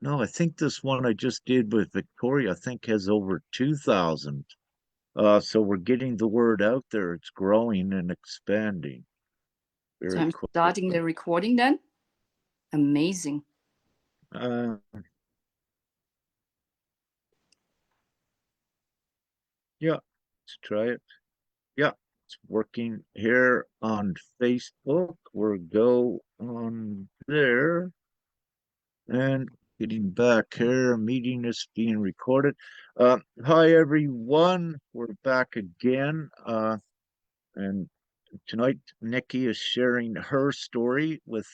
No, I think this one I just did with Victoria, I think has over 2,000. So we're getting the word out there. It's growing and expanding So very I'm starting the quickly. recording then. Amazing. Uh, yeah, let's try it. Yeah, it's working here on Facebook. We'll go on there and getting back here. Meeting is being recorded. Hi everyone. We're back again. And tonight Nikki is sharing her story with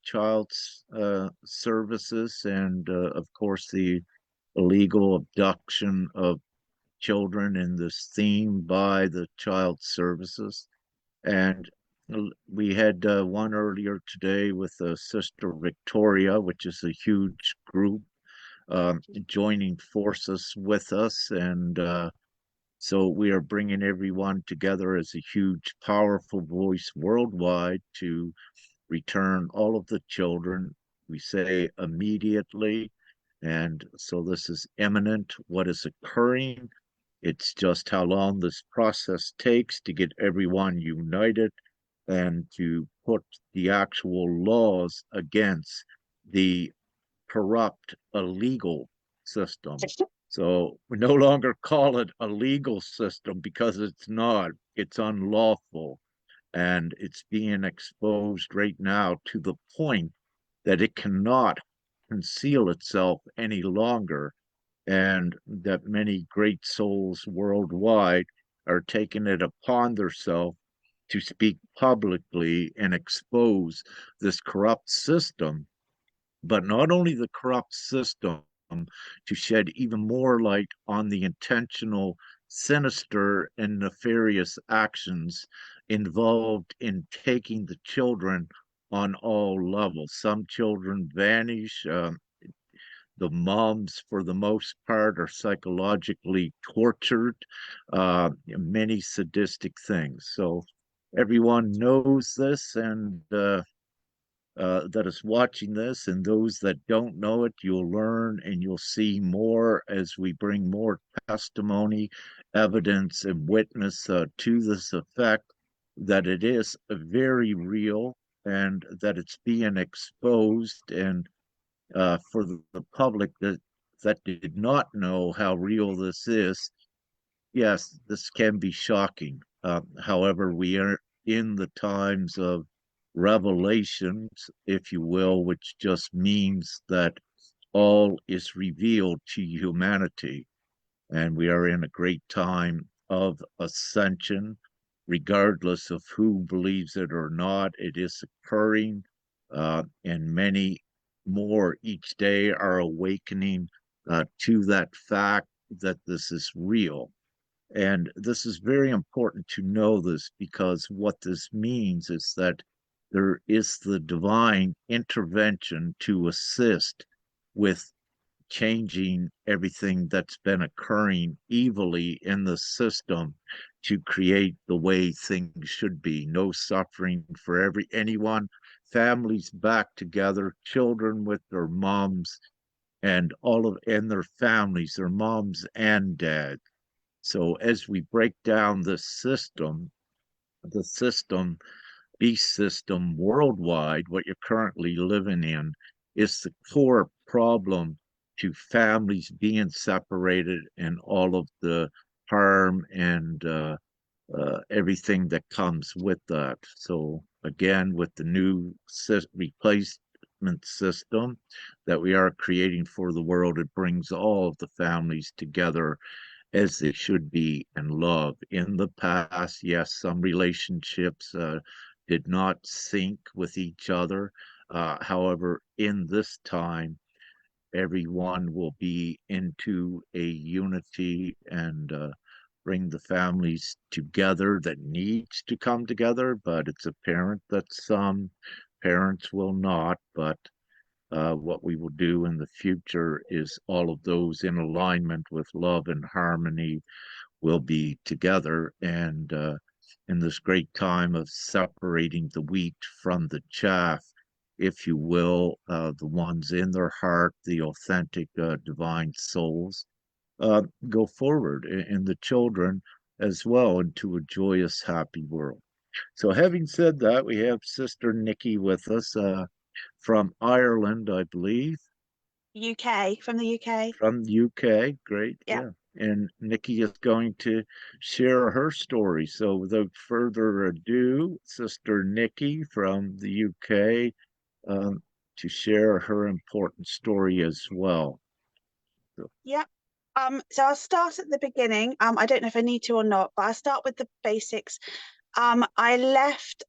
Child's Services and of course the illegal abduction of children in this theme by the Child Services. And we had one earlier today with Sister Victoria, which is a huge group joining forces with us. And so we are bringing everyone together as a huge, powerful voice worldwide to return all of the children. We say immediately. And so this is imminent, what is occurring. It's just how long this process takes to get everyone united and to put the actual laws against the corrupt, illegal system. So we no longer call it a legal system because it's not, it's unlawful. And it's being exposed right now to the point that it cannot conceal itself any longer, and that many great souls worldwide are taking it upon themselves to speak publicly and expose this corrupt system, but not only the corrupt system, to shed even more light on the intentional, sinister, and nefarious actions involved in taking the children on all levels. Some children vanish. The moms, for the most part, are psychologically tortured, many sadistic things. So everyone knows this, and that is watching this, and those that don't know it, you'll learn and you'll see more as we bring more testimony, evidence, and witness to this effect that it is very real and that it's being exposed. And for the public that did not know how real this is, yes, this can be shocking. However, we are in the times of revelations, if you will, which just means that all is revealed to humanity. And we are in a great time of ascension, regardless of who believes it or not. It is occurring, and many more each day are awakening to that fact that this is real. And this is very important to know this, because what this means is that there is the divine intervention to assist with changing everything that's been occurring evilly in the system to create the way things should be. No suffering for anyone, families back together, children with their moms and all of and their families, their moms and dads. So as we break down the system, beast system worldwide, what you're currently living in, is the core problem to families being separated and all of the harm and everything that comes with that. So again, with the new replacement system that we are creating for the world, it brings all of the families together as they should be in love. In the past, yes, some relationships did not sync with each other. However, in this time, everyone will be into a unity and bring the families together that needs to come together. But it's apparent that some parents will not. But what we will do in the future is all of those in alignment with love and harmony will be together. And in this great time of separating the wheat from the chaff, if you will, the ones in their heart, the authentic divine souls, go forward, and the children as well into a joyous, happy world. So, having said that, we have Sister Nikki with us from Ireland, I believe. UK, from the UK. From the UK. Great, Yeah. yeah. And Nikki is going to share her story. So, without further ado, Sister Nikki from the UK to share her important story as well. So, Yeah. So I'll start at the beginning. I don't know if I need to or not, but I'll start with the basics. I left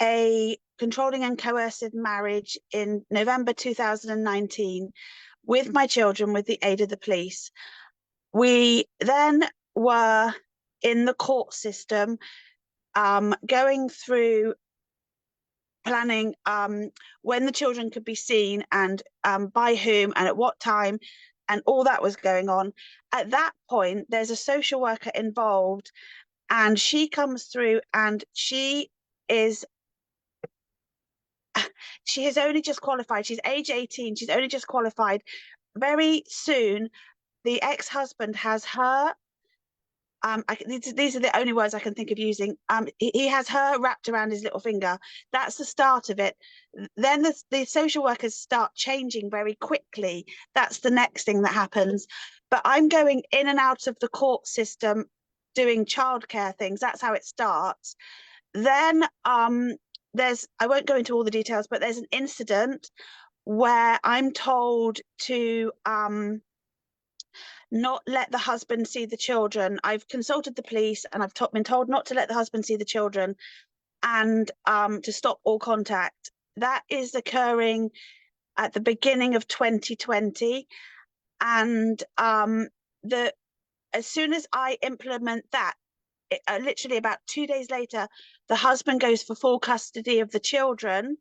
a controlling and coercive marriage in November 2019 with my children with the aid of the police. We then were in the court system, going through planning when the children could be seen and by whom and at what time, and all that was going on. At that point, there's a social worker involved, and she comes through, and is she has only just qualified. She's age 18. She's only just qualified. Very soon, the ex-husband has her. These are the only words I can think of using. He has her wrapped around his little finger. That's the start of it. Then the social workers start changing very quickly. That's the next thing that happens. But I'm going in and out of the court system doing childcare things. That's how it starts. Then I won't go into all the details, but there's an incident where I'm told to not let the husband see the children. I've consulted the police, and I've been told not to let the husband see the children, and to stop all contact. That is occurring at the beginning of 2020, and as soon as I implement that, literally about 2 days later, the husband goes for full custody of the children.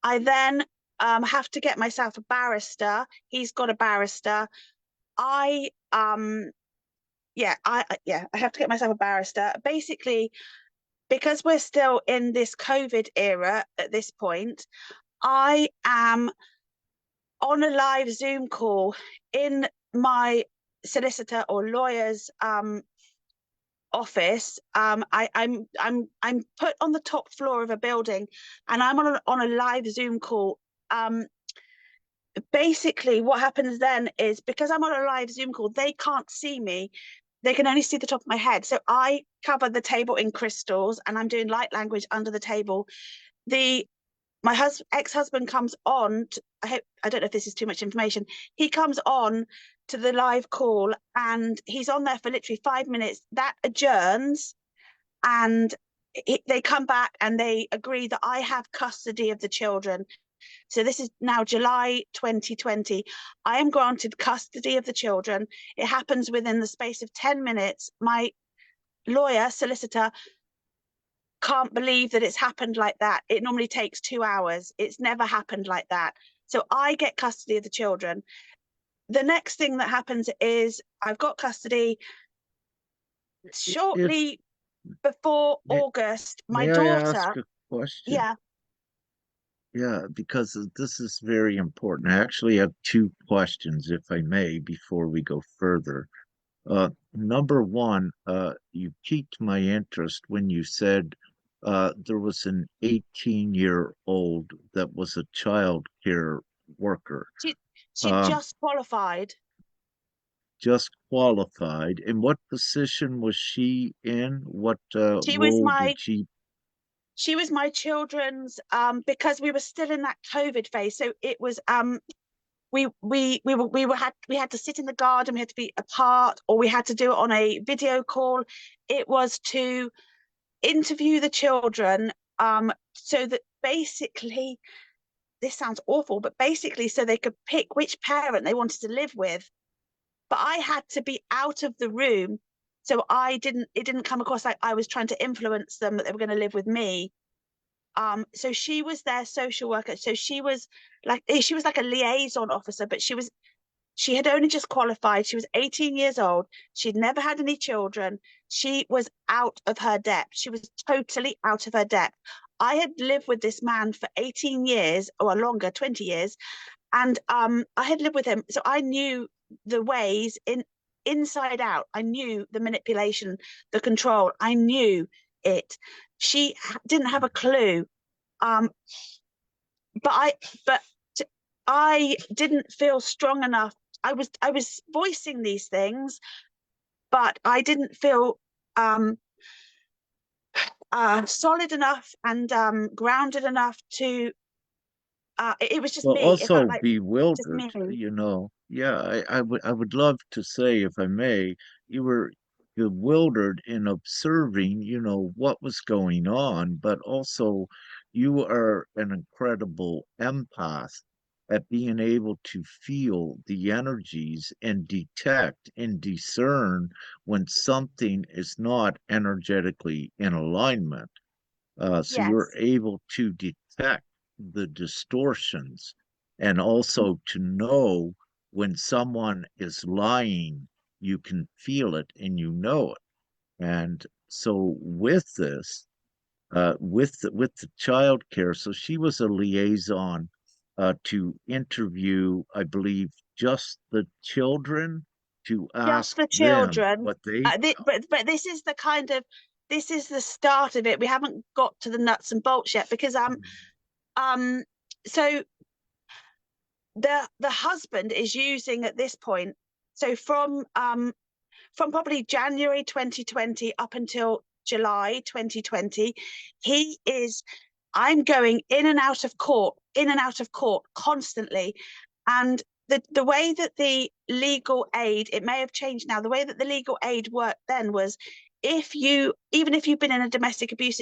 I then have to get myself a barrister. He's got a barrister. I have to get myself a barrister. Basically, because we're still in this COVID era at this point, I am on a live Zoom call in my solicitor or lawyer's office. I'm put on the top floor of a building, and I'm on a live Zoom call. Basically, what happens then is, because I'm on a live Zoom call, they can't see me. They can only see the top of my head. So I cover the table in crystals, and I'm doing light language under the table. My ex-husband comes on. I don't know if this is too much information. He comes on to the live call, and he's on there for literally 5 minutes. That adjourns, and they come back and they agree that I have custody of the children. So this is now July 2020. I am granted custody of the children. It happens within the space of 10 minutes. My solicitor, can't believe that it's happened like that. It normally takes 2 hours. It's never happened like that. So I get custody of the children. The next thing that happens is I've got custody. Shortly before August, my may I ask daughter. a question? Yeah. Yeah, because this is very important. I actually have two questions, if I may, before we go further. Number one, you piqued my interest when you said there was an 18-year-old that was a child care worker. She Um, just qualified. just qualified. And what position was she in? What She was role did my she? children's, because we were still in that COVID phase. So it was we had to sit in the garden, we had to be apart, or we had to do it on a video call. It was to interview the children, so that basically, this sounds awful, but basically so they could pick which parent they wanted to live with. But I had to be out of the room, so it didn't come across like I was trying to influence them that they were going to live with me. So she was their social worker. So she was like a liaison officer, but she had only just qualified. She was 18 years old. She'd never had any children. She was out of her depth. She was totally out of her depth. I had lived with this man for 18 years or longer, 20 years. And I had lived with him. So I knew the ways inside out. I knew the manipulation, the control. I knew it. She didn't have a clue. But I didn't feel strong enough. I was voicing these things, but I didn't feel solid enough and grounded enough to. It was just Well, me. It felt also like just bewildered, me. Yeah, I would love to say, if I may, you were bewildered in observing, what was going on, but also you are an incredible empath at being able to feel the energies and detect and discern when something is not energetically in alignment. So you're Yes. able to detect the distortions and also to know when someone is lying, you can feel it and you know it. And so with this, with the child care, so she was a liaison to interview, I believe, just the children to Just ask for them children. what they felt. But this is the start of it. We haven't got to the nuts and bolts yet because um so the husband is using at this point. So from probably January 2020 up until July 2020, he is. I'm going in and out of court constantly, and the way that the legal aid, it may have changed now, the way that the legal aid worked then was, even if you've been in a domestic abuse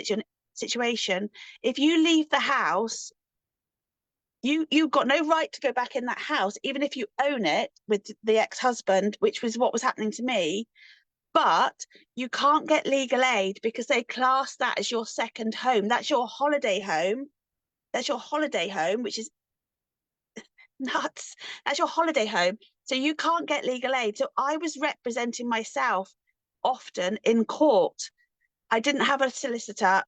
situation, if you leave the house, you've got no right to go back in that house, even if you own it with the ex-husband, which was what was happening to me. But you can't get legal aid because they class that as your second home. That's your holiday home. That's your holiday home, which is nuts. That's your holiday home. So you can't get legal aid. So I was representing myself often in court. I didn't have a solicitor,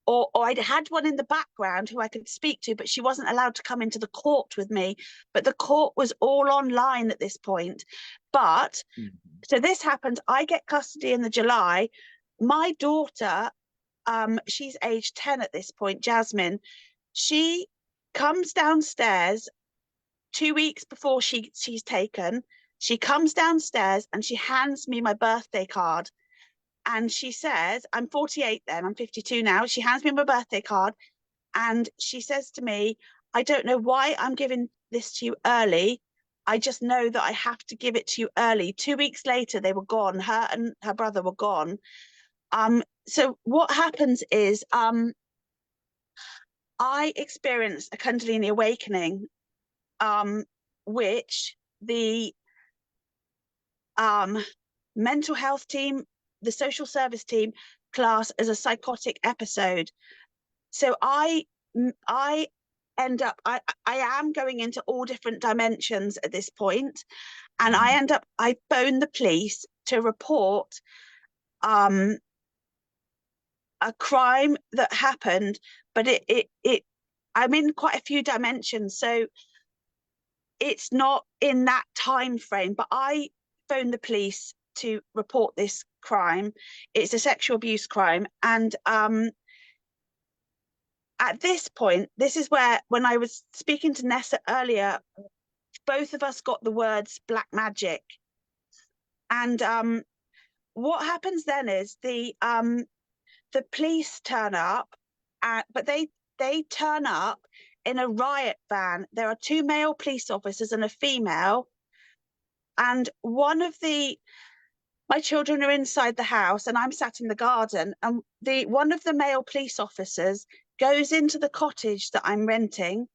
or I had one in the background who I could speak to, but she wasn't allowed to come into the court with me. But the court was all online at this point. But so this happens. I get custody in the July. My daughter, she's age 10 at this point, Jasmine. She comes downstairs 2 weeks before she's taken. She comes downstairs and she hands me my birthday card. And she says, I'm 48 then, I'm 52 now. She hands me my birthday card and she says to me, I don't know why I'm giving this to you early. I just know that I have to give it to you early. 2 weeks later, they were gone. Her and her brother were gone. So what happens is I experienced a Kundalini awakening, which the mental health team, the social service team, class as a psychotic episode. So I end up I am going into all different dimensions at this point, and I phone the police to report a crime that happened, but it I'm in quite a few dimensions, so it's not in that time frame. But I phoned the police to report this crime. It's a sexual abuse crime, and at this point, this is where, when I was speaking to Nessa earlier, both of us got the words black magic. And what happens then is the police turn up, but they turn up in a riot van. There are two male police officers and a female, and my children are inside the house and I'm sat in the garden, and one of the male police officers goes into the cottage that I'm renting,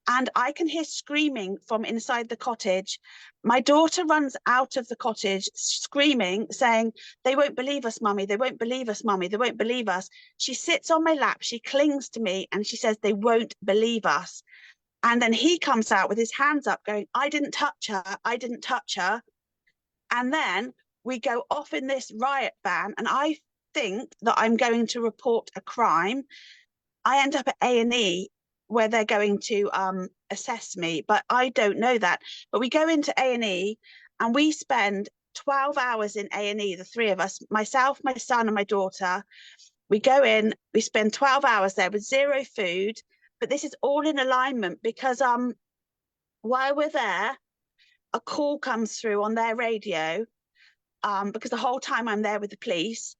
and I can hear screaming from inside the cottage. My daughter runs out of the cottage screaming, saying, they won't believe us, mummy. They won't believe us, mummy. They won't believe us. She sits on my lap. She clings to me and she says, they won't believe us. And then he comes out with his hands up going, I didn't touch her. I didn't touch her. And then we go off in this riot van, and I think that I'm going to report a crime. I end up at A&E where they're going to assess me, but I don't know that. But we go into A&E and we spend 12 hours in A&E, the three of us, myself, my son, and my daughter. We go in, we spend 12 hours there with zero food, but this is all in alignment because while we're there, a call comes through on their radio, because the whole time I'm there with the police,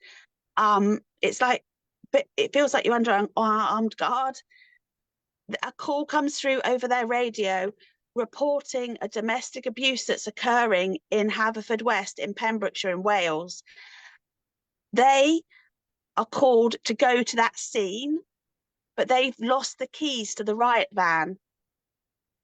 it's like, but it feels like you're under an armed guard. A call comes through over their radio reporting a domestic abuse that's occurring in Haverfordwest in Pembrokeshire in Wales. They are called to go to that scene, but they've lost the keys to the riot van.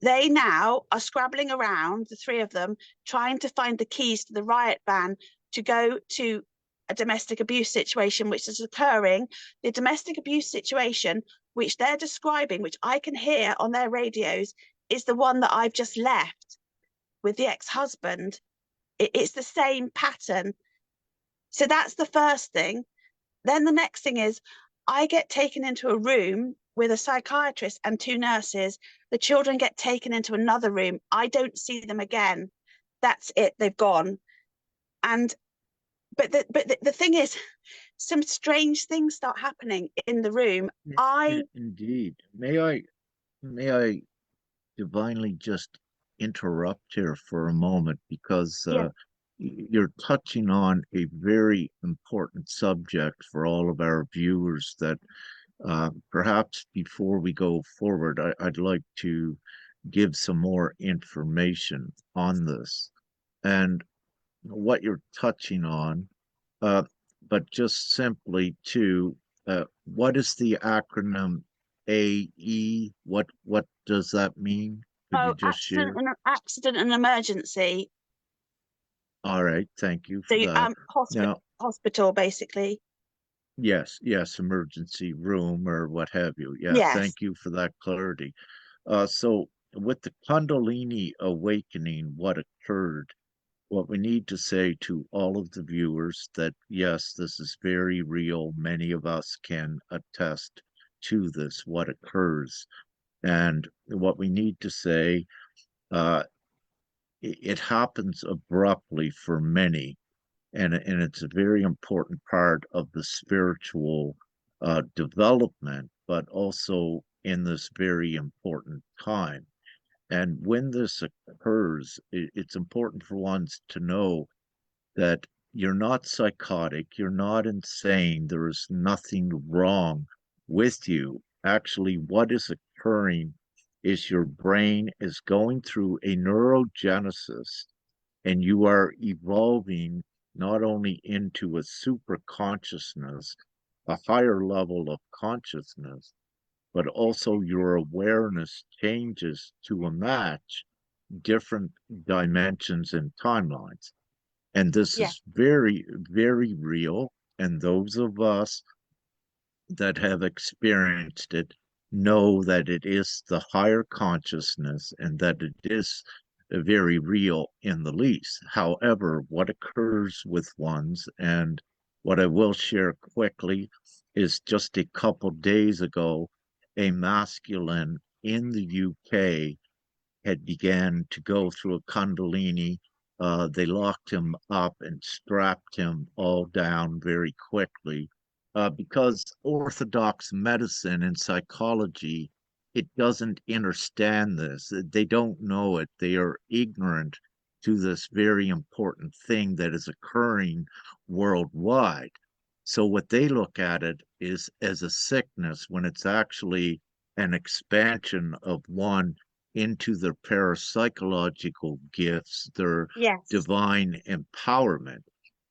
They now are scrabbling around, the three of them, trying to find the keys to the riot van to go to a domestic abuse situation which is occurring. The domestic abuse situation which they're describing, which I can hear on their radios, is the one that I've just left with the ex-husband. It's the same pattern. So that's the first thing. Then the next thing is I get taken into a room with a psychiatrist and two nurses. The children get taken into another room. I don't see them again. That's it. They've gone. And but the thing is, some strange things start happening in the room. Indeed. May I divinely just interrupt here for a moment because Yeah. you're touching on a very important subject for all of our viewers that perhaps before we go forward, I'd like to give some more information on this and what you're touching on, uh, but just simply to what is the acronym AE? What does that mean? Could you Oh, just share? accident and emergency. All right, thank you for So that. hospital Now, hospital basically. yes, emergency room or what have you. Yeah, Yes. thank you for that clarity. So with the Kundalini awakening, what occurred, what we need to say to all of the viewers that yes, this is very real. Many of us can attest to this, what occurs. And what we need to say, uh, it happens abruptly for many, and it's a very important part of the spiritual development, but also in this very important time. And when this occurs, it's important for ones to know that you're not psychotic, you're not insane, there is nothing wrong with you. Actually, what is occurring is your brain is going through a neurogenesis and you are evolving not only into a super consciousness, a higher level of consciousness, but also your awareness changes to a match different dimensions and timelines. And this Yeah. is very, very real. And those of us that have experienced it know that it is the higher consciousness and that it is very real in the least. However, what occurs with ones, and what I will share quickly, is just a couple days ago, a masculine in the UK had began to go through a Kundalini. They locked him up and strapped him all down very quickly because Orthodox medicine and psychology, it doesn't understand this. They don't know it. They are ignorant to this very important thing that is occurring worldwide. So what they look at it is as a sickness when it's actually an expansion of one into their parapsychological gifts, their Yes. divine empowerment.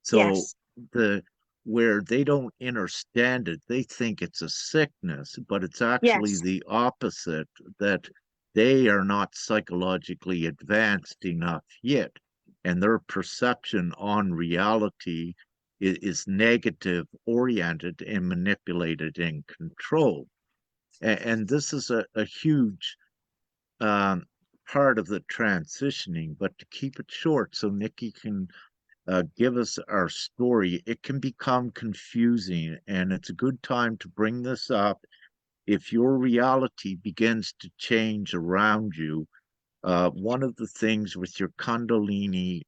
So Yes. the where they don't understand it, they think it's a sickness, but it's actually Yes. the opposite, that they are not psychologically advanced enough yet, and their perception on reality is negative oriented and manipulated and controlled. And this is a huge um, part of the transitioning. But to keep it short, so Nikki can give us our story, it can become confusing, and it's a good time to bring this up if your reality begins to change around you, one of the things with your Kundalini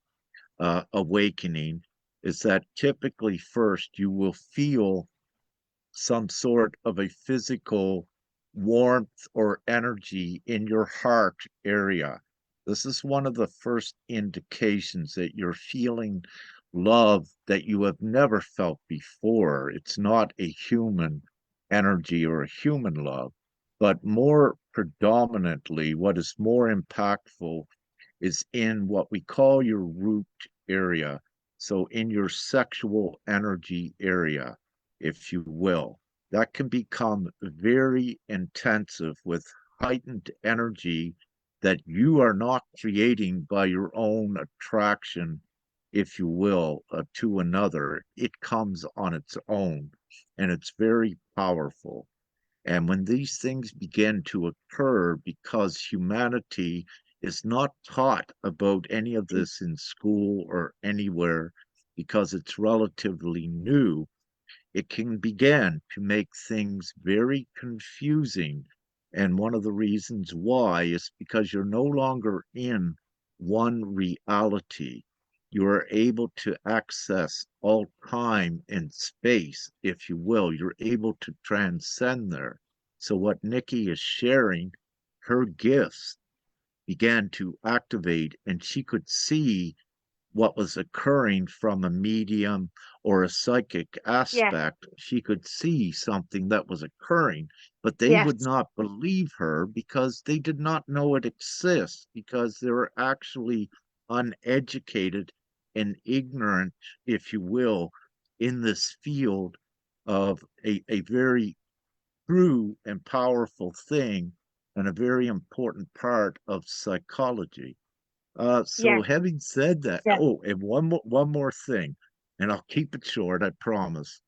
awakening is that typically first you will feel some sort of a physical warmth or energy in your heart area. This is one of the first indications that you're feeling love that you have never felt before. It's not a human energy or a human love, but more predominantly, what is more impactful is in what we call your root area. So, in your sexual energy area, if you will, that can become very intensive with heightened energy that you are not creating by your own attraction, if you will, to another. It comes on its own and it's very powerful. And when these things begin to occur, because humanity is not taught about any of this in school or anywhere, because it's relatively new, it can begin to make things very confusing. And one of the reasons why is because you're no longer in one reality. You are able to access all time and space, if you will. You're able to transcend there. So, what Nikki is sharing, her gifts began to activate, and she could see what was occurring from a medium or a psychic Yes, aspect. She could see something that was occurring, but they would yes, not believe her because they did not know it exists, because they were actually uneducated and ignorant, if you will, in this field of a very true and powerful thing and a very important part of psychology. So yes, having said that, yes, oh, and one more thing, and I'll keep it short, I promise.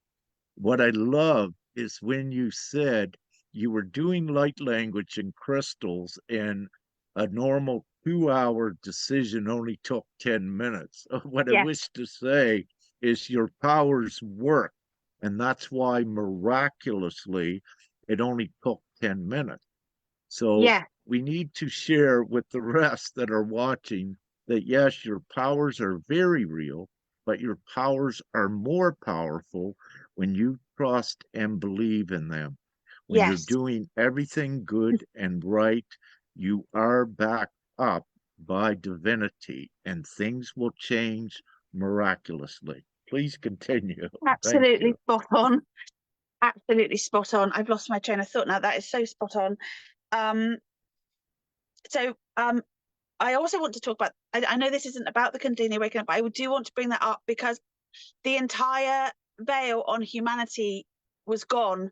What I love is when you said you were doing light language and crystals, and a normal 2 hour decision only took 10 minutes. What I yes, wish to say is your powers work, and that's why miraculously it only took 10 minutes. So yes, we need to share with the rest that are watching that yes, your powers are very real, but your powers are more powerful when you trust and believe in them. When you're yes. doing everything good and right, you are backed up by divinity and things will change miraculously. Please continue. Thank Absolutely you. spot on. Absolutely spot on. I've lost my train of thought now. That is so spot on. Um, so I also want to talk about, I know this isn't about the Kundalini awakening, but I do want to bring that up because the entire veil on humanity was gone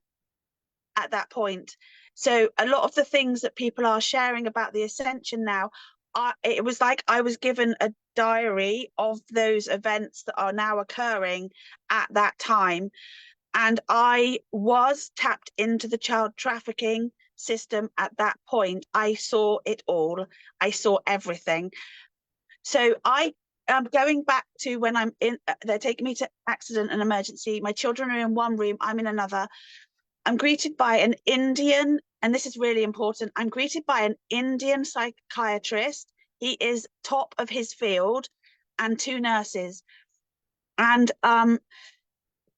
at that point. So a lot of the things that people are sharing about the ascension now, it was like I was given a diary of those events that are now occurring at that time. And I was tapped into the child trafficking system at that point. I saw it all. I saw everything. So I am going back to when I'm in, they're taking me to accident and emergency. My children are in one room, I'm in another. I'm greeted by an Indian, and this is really important. I'm greeted by an Indian psychiatrist. He is top of his field, and two nurses. And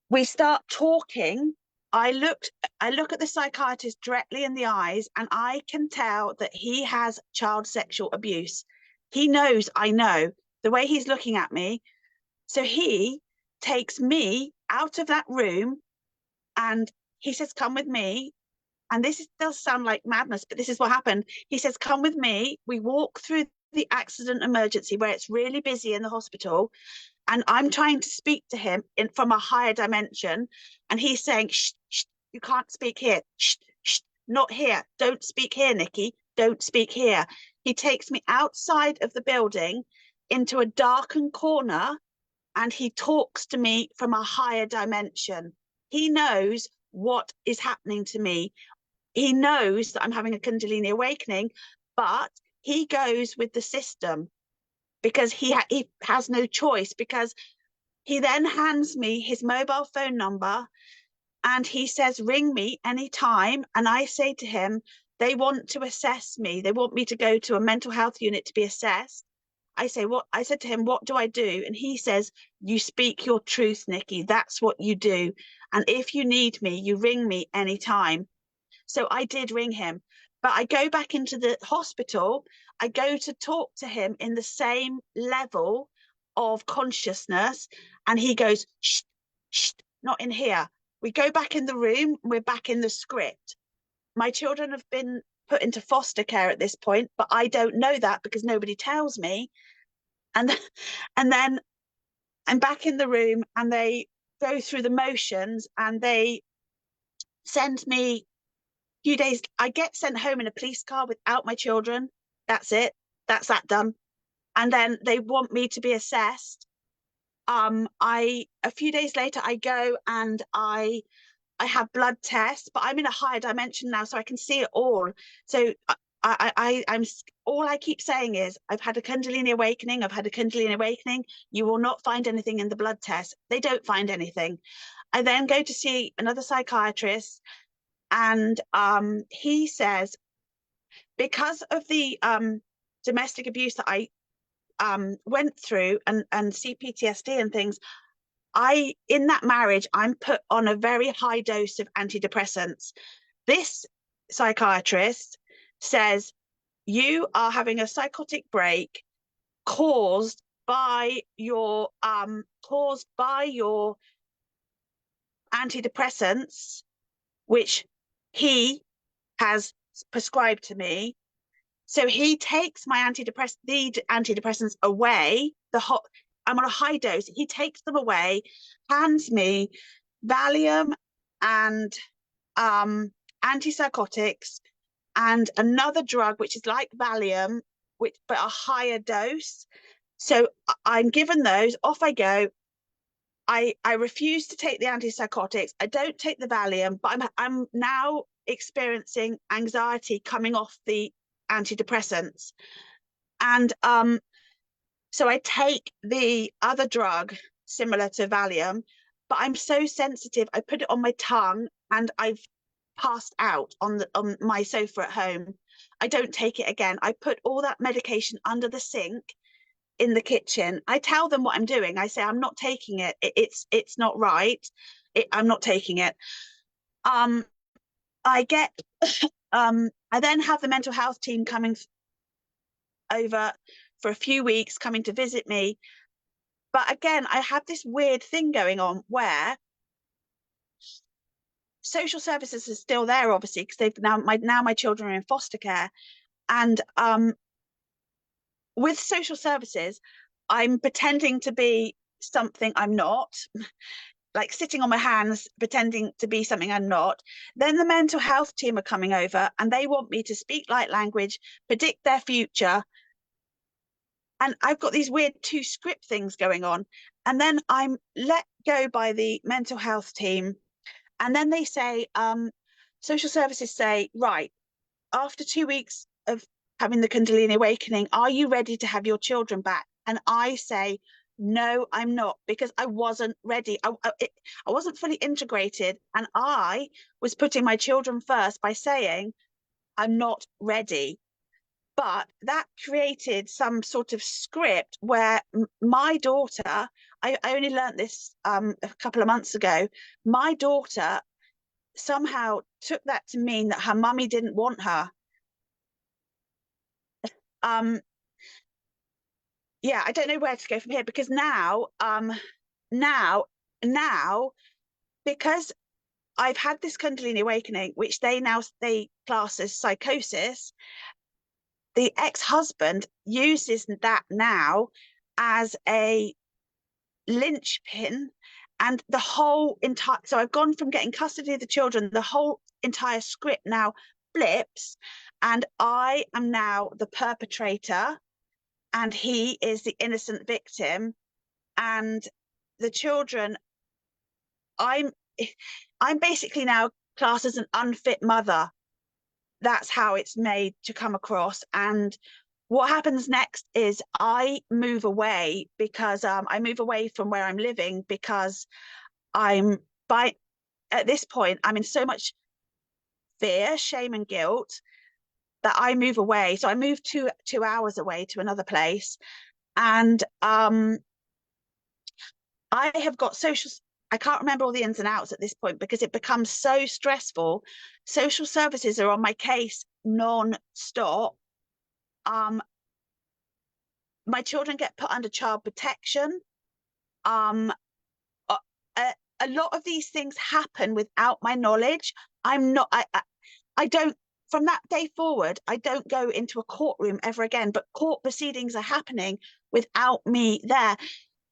we start talking. I look at the psychiatrist directly in the eyes, and I can tell that he has child sexual abuse. He knows I know the way he's looking at me. So he takes me out of that room and he says, "Come with me." And does sound like madness, but this is what happened. He says, "Come with me." We walk through the accident emergency where it's really busy in the hospital, and I'm trying to speak to him from a higher dimension, and he's saying, "Shh, shh, you can't speak here. Shh, shh, not here. Don't speak here, Nikki. Don't speak here." He takes me outside of the building into a darkened corner, and he talks to me from a higher dimension. He knows what is happening to me. He knows that I'm having a Kundalini awakening, but he goes with the system because he has no choice, because he then hands me his mobile phone number And he says, ring me anytime. And I say to him, they want to assess me. They want me to go to a mental health unit to be assessed. I said to him, what do I do? And he says, you speak your truth, Nikki. That's what you do. And if you need me, you ring me anytime. So I did ring him, but I go back into the hospital. I go to talk to him in the same level of consciousness. And he goes, shh, shh, not in here. We go back in the room. We're back in the script. My children have been put into foster care at this point, but I don't know that because nobody tells me. And, and then I'm back in the room and they go through the motions and they send me few days. I get sent home in a police car without my children. That's it. That's that done. And then they want me to be assessed. A few days later I go and I have blood tests, but I'm in a higher dimension now, so I can see it all. So I'm all I keep saying is I've had a Kundalini awakening. I've had a Kundalini awakening. You will not find anything in the blood test. They don't find anything. I then go to see another psychiatrist, and he says, because of the domestic abuse that I went through and CPTSD and things, in that marriage, I'm put on a very high dose of antidepressants. This psychiatrist says, you are having a psychotic break caused by your antidepressants, which he has prescribed to me. So he takes my antidepressants away. I'm on a high dose. He takes them away, hands me Valium and antipsychotics and another drug which is like Valium, but a higher dose. So I'm given those. Off I go. I refuse to take the antipsychotics. I don't take the Valium, but I'm now experiencing anxiety coming off the antidepressants. And so I take the other drug similar to Valium, but I'm so sensitive. I put it on my tongue and I've passed out on my sofa at home. I don't take it again. I put all that medication under the sink in the kitchen. I tell them what I'm doing. I say, I'm not taking it. It's not right. I'm not taking it. I get, I then have the mental health team coming over for a few weeks, coming to visit me. But again, I have this weird thing going on where social services are still there, obviously, because they've now my children are in foster care. And with social services, I'm pretending to be something I'm not, like sitting on my hands, pretending to be something I'm not. Then the mental health team are coming over and they want me to speak light language, predict their future. And I've got these weird 2 script things going on. And then I'm let go by the mental health team. And then they say, social services say, right, after 2 weeks of having the Kundalini awakening, are you ready to have your children back? And I say, no, I'm not, because I wasn't ready. I wasn't fully integrated. And I was putting my children first by saying, I'm not ready. But that created some sort of script where my daughter, I only learned this a couple of months ago, my daughter somehow took that to mean that her mummy didn't want her. Yeah, I don't know where to go from here, because now because I've had this Kundalini awakening, which they class as psychosis. The ex-husband uses that now as a linchpin, and the whole entire, so I've gone from getting custody of the children, the whole entire script now flips, and I am now the perpetrator and he is the innocent victim. And the children, I'm basically now classed as an unfit mother. That's how it's made to come across. And what happens next is I move away, because I move away from where I'm living, because I'm at this point, I'm in so much fear, shame, and guilt that I move away. So I moved 2 hours away to another place, and I have got social. I can't remember all the ins and outs at this point because it becomes so stressful. Social services are on my case non-stop. My children get put under child protection. Um, a, a lot of these things happen without my knowledge. I'm not. I don't. From that day forward, I don't go into a courtroom ever again. But court proceedings are happening without me there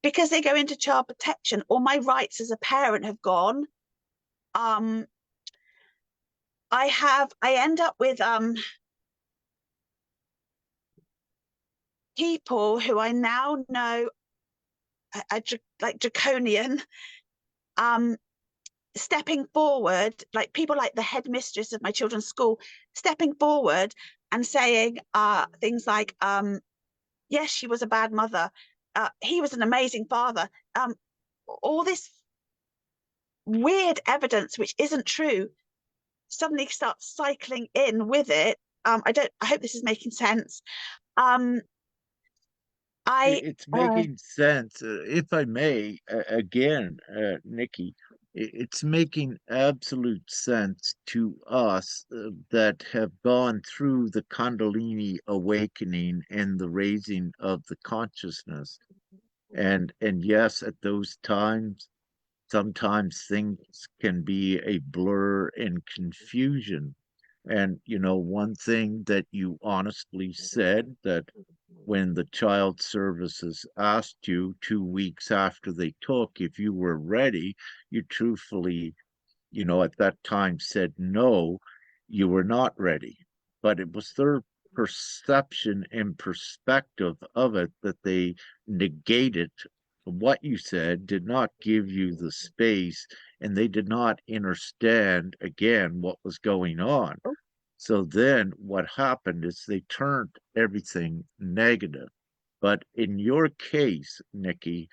because they go into child protection. All my rights as a parent have gone. I end up with people who I now know are like draconian, stepping forward, like people like the headmistress of my children's school, stepping forward and saying things like, yes, she was a bad mother. He was an amazing father. All this weird evidence, which isn't true, suddenly starts cycling in with it. I hope this is making sense. I It's making sense. If I may, again, Nikki, it's making absolute sense to us that have gone through the Kundalini awakening and the raising of the consciousness. And yes, at those times, sometimes things can be a blur and confusion. And, one thing that you honestly said that when the child services asked you 2 weeks after they took if you were ready, you truthfully, at that time said no, you were not ready. But it was their perception and perspective of it that they negated what you said, did not give you the space, and they did not understand again what was going on. So then what happened is they turned everything negative. But in your case, Nikki,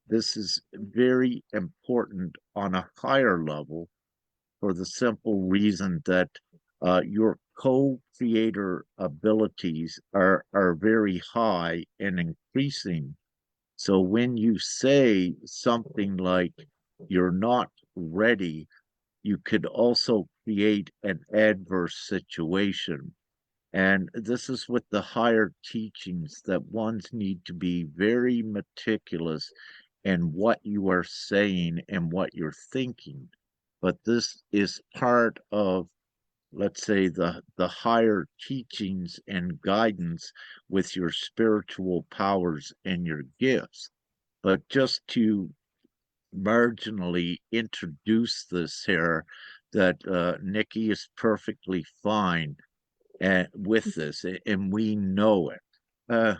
this is very important on a higher level for the simple reason that your co-creator abilities are very high and increasing. So when you say something like you're not ready, you could also create an adverse situation. And this is with the higher teachings that ones need to be very meticulous in what you are saying and what you're thinking. But this is part of, let's say, the higher teachings and guidance with your spiritual powers and your gifts. But just to marginally introduce this here, that Nikki is perfectly fine with this, and we know it. Uh,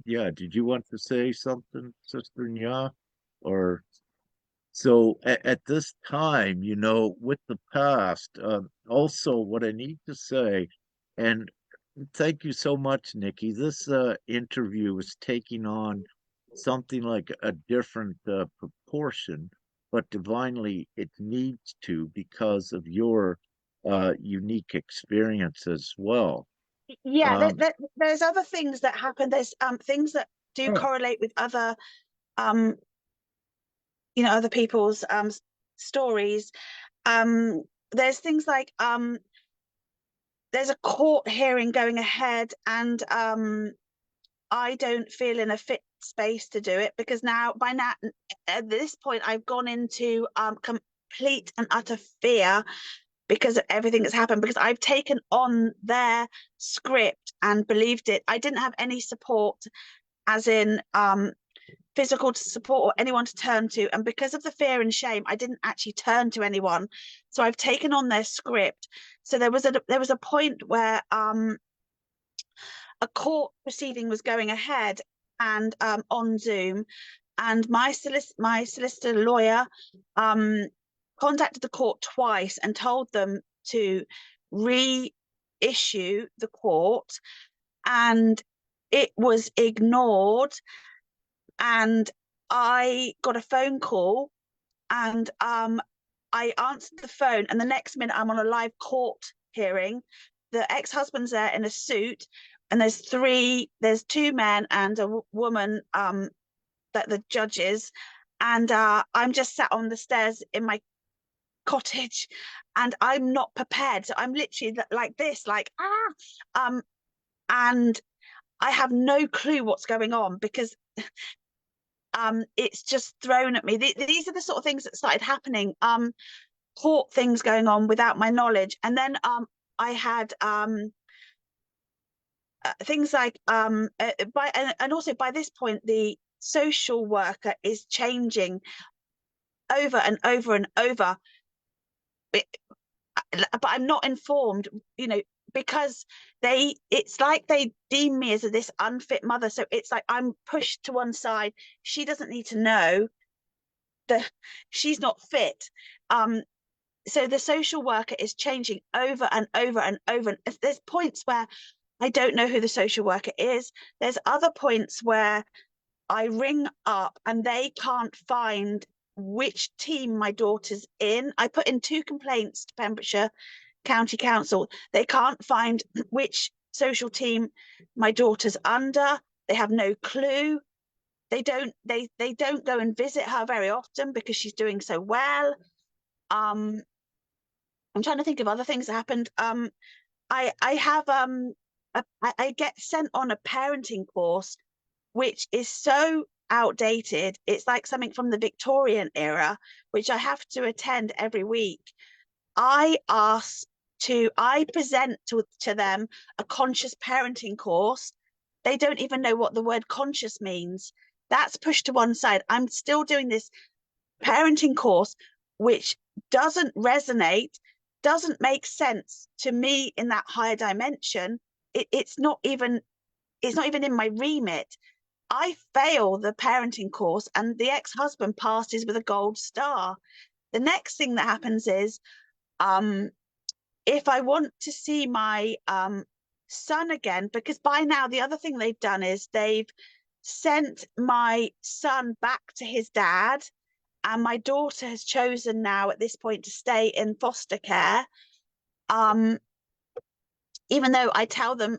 yeah, did you want to say something, Sister Nya? Or so at this time, with the past, also what I need to say, and thank you so much, Nikki. This interview is taking on something like a different proportion, but divinely it needs to because of your unique experience as well. Yeah, Um, there's other things that happen. There's things that do oh, correlate with other um other people's stories. Um, there's things like there's a court hearing going ahead, and I don't feel in a fit space to do it because by now at this point I've gone into complete and utter fear because of everything that's happened, because I've taken on their script and believed it. I didn't have any support, as in physical support or anyone to turn to, and because of the fear and shame I didn't actually turn to anyone, so I've taken on their script. So there was a point where a court proceeding was going ahead, and on Zoom, and my solicitor lawyer contacted the court twice and told them to reissue the court, and it was ignored. And I got a phone call, and I answered the phone, and the next minute I'm on a live court hearing. The ex-husband's there in a suit, and there's two men and a woman, that the judge is, and I'm just sat on the stairs in my cottage, and I'm not prepared. So I'm literally like this, like and I have no clue what's going on, because it's just thrown at me. These are the sort of things that started happening. Court things going on without my knowledge, and then I had things like and also by this point the social worker is changing over and over and over, but I'm not informed, because it's like they deem me as this unfit mother. So it's like I'm pushed to one side. She doesn't need to know that she's not fit. So the social worker is changing over and over and over. There's points where I don't know who the social worker is. There's other points where I ring up and they can't find which team my daughter's in. I put in 2 complaints to Pembrokeshire County Council. They can't find which social team my daughter's under. They have no clue. They don't go and visit her very often because she's doing so well. I'm trying to think of other things that happened. I have I get sent on a parenting course which is so outdated. It's like something from the Victorian era, which I have to attend every week. I present to them a conscious parenting course. They don't even know what the word conscious means. That's pushed to one side. I'm still doing this parenting course, which doesn't resonate, doesn't make sense to me in that higher dimension. It's not even in my remit. I fail the parenting course, and the ex-husband passes with a gold star. The next thing that happens is, if I want to see my son again, because by now the other thing they've done is they've sent my son back to his dad, and my daughter has chosen now at this point to stay in foster care. Even though I tell them,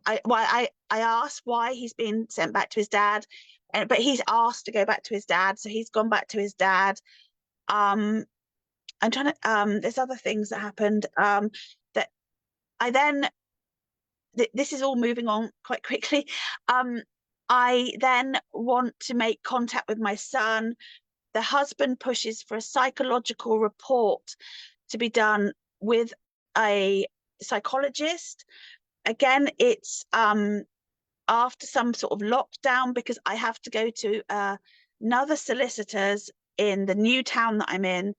I ask why he's been sent back to his dad, but he's asked to go back to his dad, so he's gone back to his dad. I'm trying to there's other things that happened that I then this is all moving on quite quickly. I then want to make contact with my son. The husband pushes for a psychological report to be done with a psychologist. Again, it's after some sort of lockdown, because I have to go to another solicitor's in the new town that I'm in,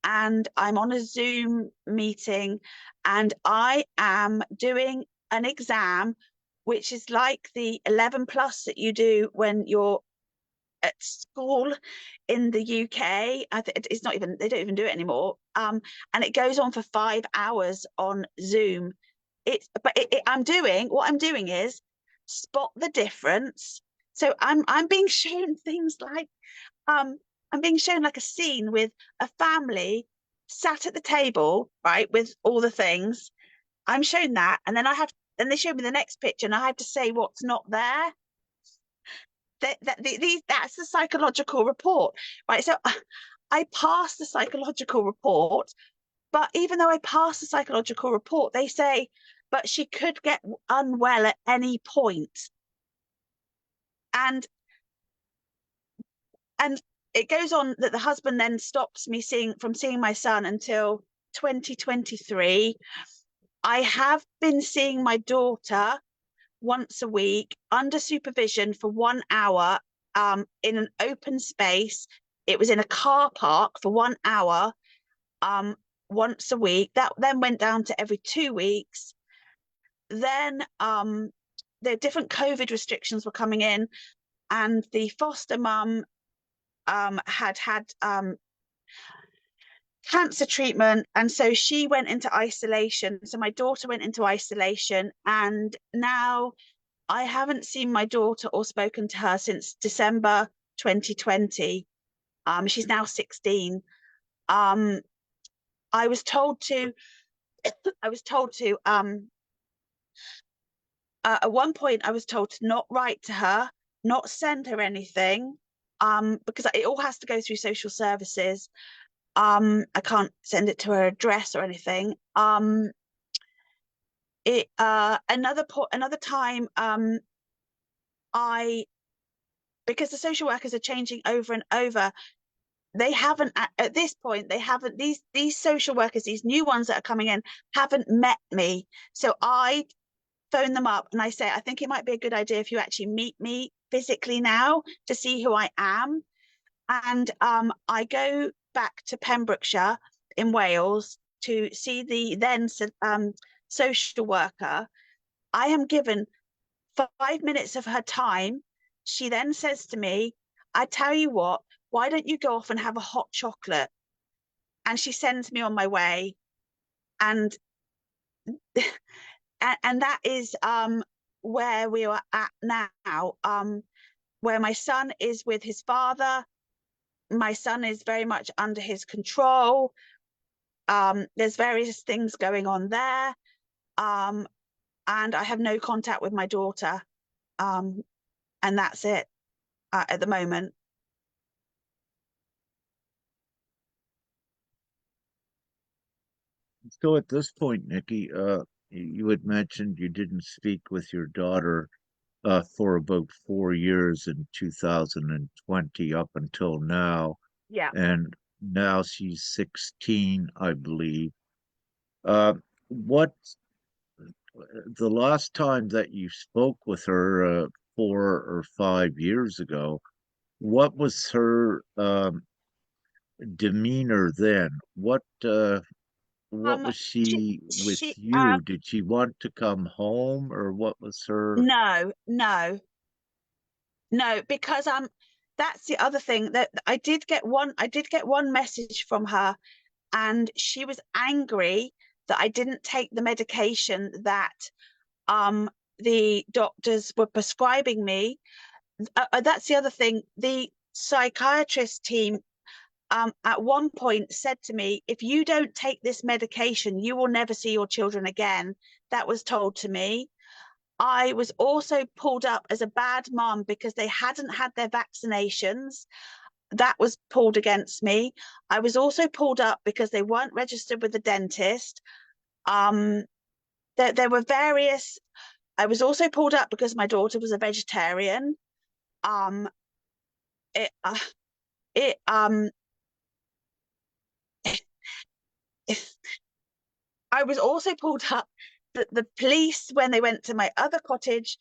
and I'm on a Zoom meeting, and I am doing an exam, which is like the 11 plus that you do when you're at school in the UK. It's not even, they don't even do it anymore. And it goes on for 5 hours on Zoom. What I'm doing is spot the difference. So I'm being shown things like I'm being shown like a scene with a family sat at the table, right, with all the things. I'm shown that, and then they show me the next picture, and I have to say what's not there. That's the psychological report, right? So I passed the psychological report, but even though I passed the psychological report, they say, but she could get unwell at any point. And it goes on that the husband then stops me from seeing my son until 2023. I have been seeing my daughter once a week under supervision for 1 hour in an open space. It was in a car park for 1 hour once a week. That then went down to every 2 weeks. Then the different COVID restrictions were coming in, and the foster mum had cancer treatment, and so she went into isolation. So my daughter went into isolation, and now I haven't seen my daughter or spoken to her since December 2020. She's now 16. I was told to I was told to at one point I was told to not write to her, not send her anything, because it all has to go through social services. I can't send it to her address or anything. Another time, because the social workers are changing over and over, they haven't at this point, they haven't, these social workers, these new ones that are coming in, haven't met me. So I phone them up and I say, I think it might be a good idea if you actually meet me physically now to see who I am. And I go back to Pembrokeshire in Wales to see the then social worker. I am given 5 minutes of her time. She then says to me, I tell you what, why don't you go off and have a hot chocolate? And she sends me on my way. And and that is where we are at now, where my son is with his father. My son is very much under his control. There's various things going on there. And I have no contact with my daughter. And that's it at the moment. So at this point, Nikki, you had mentioned you didn't speak with your daughter for about 4 years in 2020 up until now, Yeah. and now she's 16, I believe. What the last time that you spoke with her 4 or 5 years ago, what was her demeanor then? What was She, she with she, you? Did she want to come home, or what was her? no, no, no, because that's the other thing that I did get one message from her, and she was angry that I didn't take the medication that the doctors were prescribing me. That's the other thing. The psychiatrist team at one point said to me, if you don't take this medication, you will never see your children again. That was told to me. I was also pulled up as a bad mom because they hadn't had their vaccinations. That was pulled against me. I was also pulled up because they weren't registered with the dentist. There were various. I was also pulled up because my daughter was a vegetarian. Um, it, uh, it, I was also pulled up that the police, when they went to my other cottage,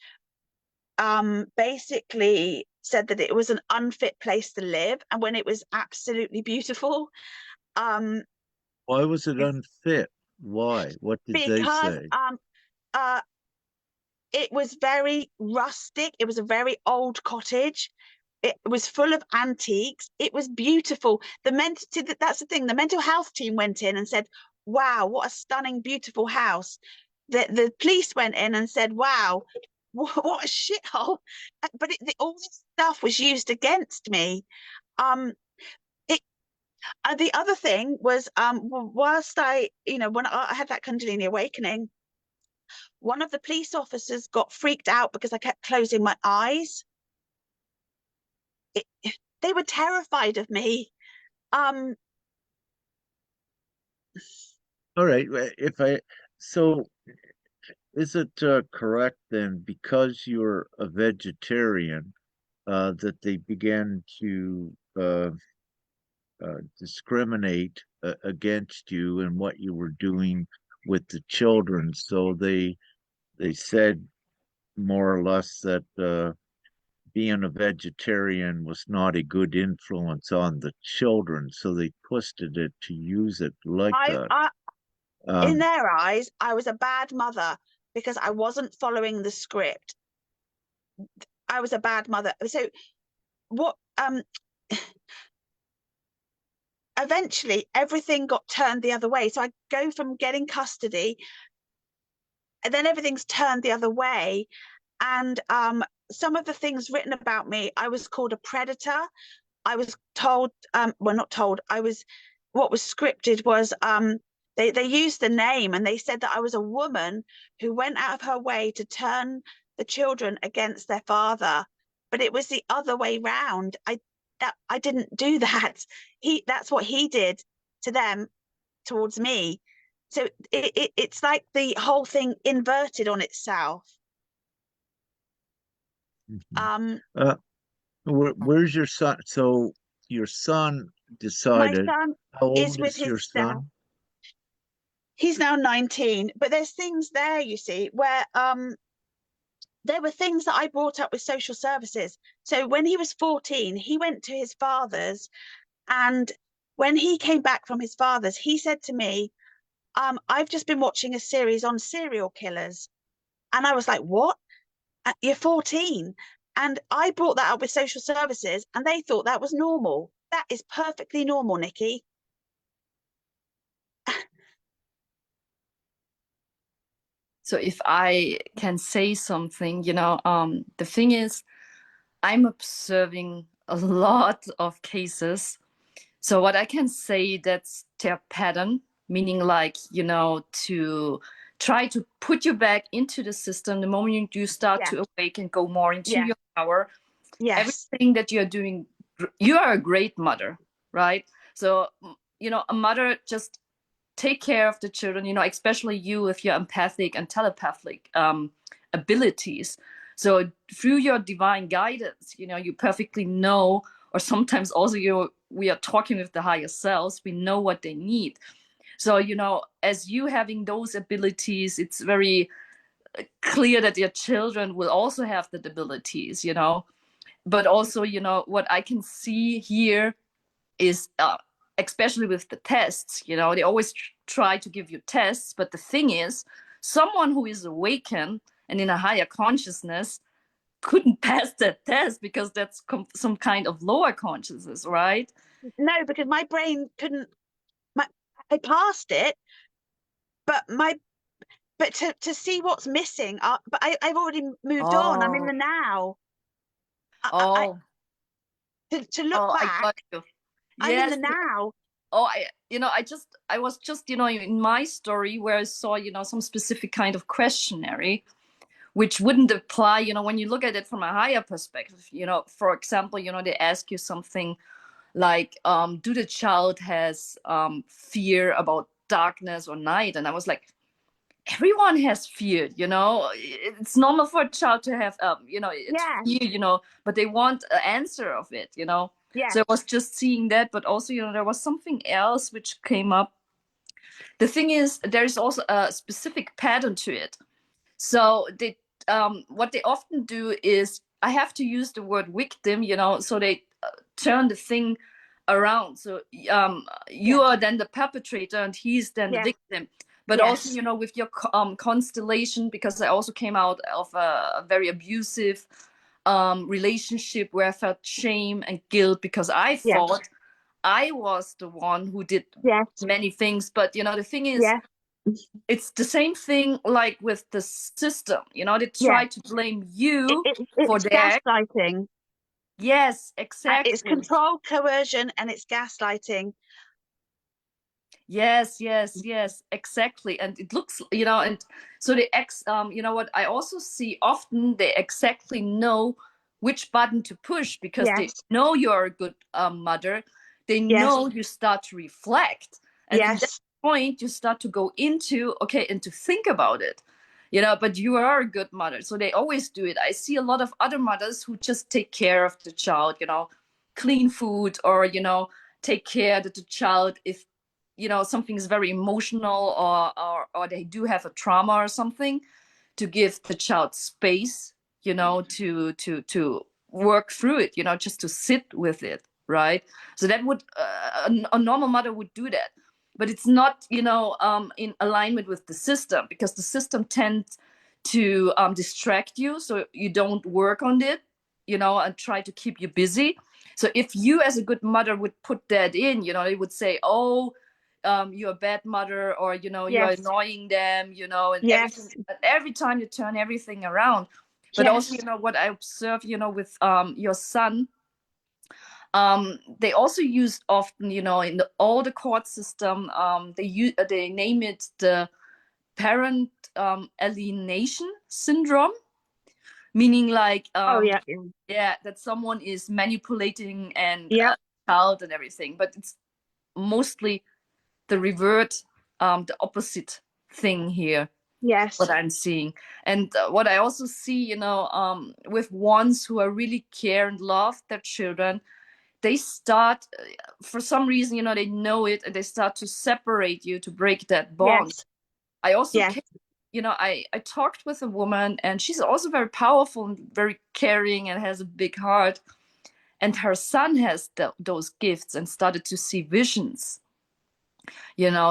basically said that it was an unfit place to live, and when it was absolutely beautiful. Um, Why was it unfit? Why? What did they because say? uh, it was very rustic. It was a very old cottage. It was full of antiques. It was beautiful. That's the thing. The mental health team went in and said, "Wow, what a stunning, beautiful house." The police went in and said, "Wow, what a shithole." But all this stuff was used against me. Um, it The other thing was, whilst when I had that Kundalini awakening, one of the police officers got freaked out because I kept closing my eyes. It, they were terrified of me. Um, All right, if I so is it correct then, because you're a vegetarian, that they began to discriminate against you and what you were doing with the children? So they said more or less that being a vegetarian was not a good influence on the children, so they twisted it to use it like I, that. I, in Um, their eyes, I was a bad mother because I wasn't following the script. I was a bad mother. So what? Eventually, everything got turned the other way. So I go from getting custody, and then everything's turned the other way. And some of the things written about me, I was called a predator. I was told, well, not told. I was what was scripted was they used the name and they said that I was a woman who went out of her way to turn the children against their father, but it was the other way round. I didn't do that. That's what he did to them towards me. So it's like the whole thing inverted on itself. Mhm. Where's your son? So your son My decided. son How is old with is his your dad. son? He's now 19, but there's things there, you see, where there were things that I brought up with social services. So when he was 14, he went to his father's, and when he came back from his father's, he said to me, I've just been watching a series on serial killers. And I was like, what? You're 14. And I brought that up with social services, and they thought that was normal. That is perfectly normal, Nikki. So if I can say something, the thing is, I'm observing a lot of cases. So what I can say, that's their pattern, meaning like, to try to put you back into the system the moment you start Yeah, to awake and go more into yeah, your power. yes, Everything that you're doing, you are a great mother, right? So, a mother just take care of the children, especially you with your empathic and telepathic abilities. So through your divine guidance, you perfectly know, or sometimes also we are talking with the higher selves, we know what they need. So, as you having those abilities, it's very clear that your children will also have the abilities, but also, what I can see here is especially with the tests, they always try to give you tests, but the thing is, someone who is awakened and in a higher consciousness couldn't pass that test because that's some kind of lower consciousness, right? no, because my brain couldn't. My, I passed it, but to see what's missing. But I've already moved on. I'm in Oh, the now. oh, To look oh, I back, got you. I'm in the Yes. now. Oh, I was just, in my story where I saw, some specific kind of questionnaire which wouldn't apply, when you look at it from a higher perspective. For example, they ask you something like, do the child has fear about darkness or night? And I was like, everyone has fear, it's normal for a child to have it's Yeah, fear, but they want an answer of it. yeah, So I was just seeing that, but also, there was something else which came up. The thing is, there's also a specific pattern to it. So what they often do is, I have to use the word victim, so they turn the thing around. So you yeah, are then the perpetrator and he's then the yeah, victim. But also, yes, with your constellation, because I also came out of a very abusive relationship where I felt shame and guilt because I yeah, thought I was the one who did yes, many things. But the thing is, yeah, it's the same thing like with the system. They yeah. try to blame you for It's their. gaslighting. Yes, It's exactly. control, coercion, and it's gaslighting. Yes, yes, yes, exactly. And it looks, and so what I also see often, they exactly know which button to push because they Yes, know you're a good mother. They yes, know you start to reflect. And in that yes, point, you start to go into, okay, and to think about it, but you are a good mother. So they always do it. I see a lot of other mothers who just take care of the child, clean food, or, take care that the child, if something is very emotional, or they do have a trauma or something, to give the child space, to work through it, just to sit with it, right? So that would a normal mother would do that, but it's not, in alignment with the system, because the system tends to distract you, so you don't work on it, and try to keep you busy. So if you as a good mother would put that in, they would say, oh, you're a bad mother, or you're yes, annoying them, and everything. yes, Every time you turn everything around. But also, yes, what I observe, with your son, They also use often, in all the court system, they name it the parent alienation syndrome, meaning like Oh yeah. yeah, that someone is manipulating and Yeah. child and everything, but it's mostly the revert, the opposite thing here. Yes. What I'm seeing, and what I also see, with ones who are really care and love their children, they start, for some reason, they know it, and they start to separate you to break that bond. Yes. I also Yes. I talked with a woman, and she's also very powerful and very caring and has a big heart, and her son has those gifts and started to see visions,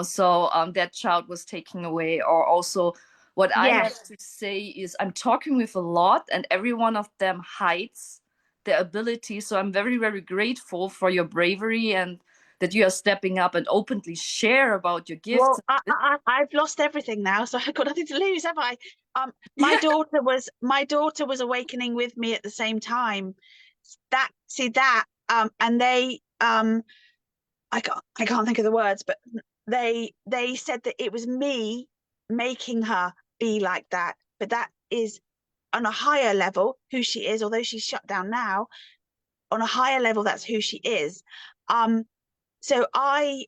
so that child was taken away. Or also, what I Yes. have to say is, I'm talking with a lot, and every one of them hides their ability. So I'm very, very grateful for your bravery, and that you are stepping up and openly share about your gifts. Well, I've lost everything now, so I've got nothing to lose, have I? My Yeah. daughter was awakening with me at the same time. And they I can't think of the words, but they said that it was me making her be like that. But that is on a higher level who she is, although she's shut down now. On a higher level, that's who she is. So I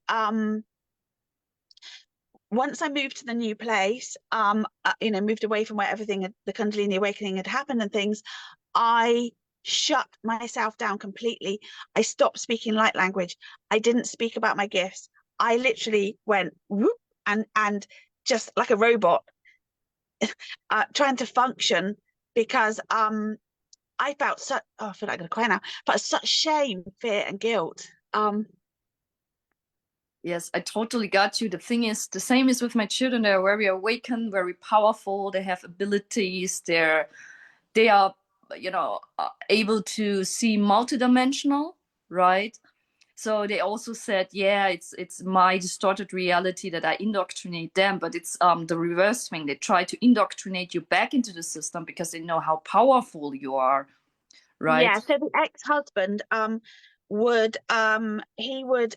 once I moved to the new place, moved away from where the Kundalini awakening had happened and things, I shut myself down completely. I stopped speaking light language. I didn't speak about my gifts. I literally went whoop and just like a robot, trying to function because I felt such, oh, I feel like I'm gonna cry now, but such shame, fear, and guilt. Yes, I totally got you. The thing is, the same is with my children. They're very awakened, very powerful. They have abilities. They are, able to see multidimensional, right? So they also said, yeah, it's my distorted reality that I indoctrinate them, but it's the reverse thing. They try to indoctrinate you back into the system because they know how powerful you are, right? Yeah. So the ex-husband would he would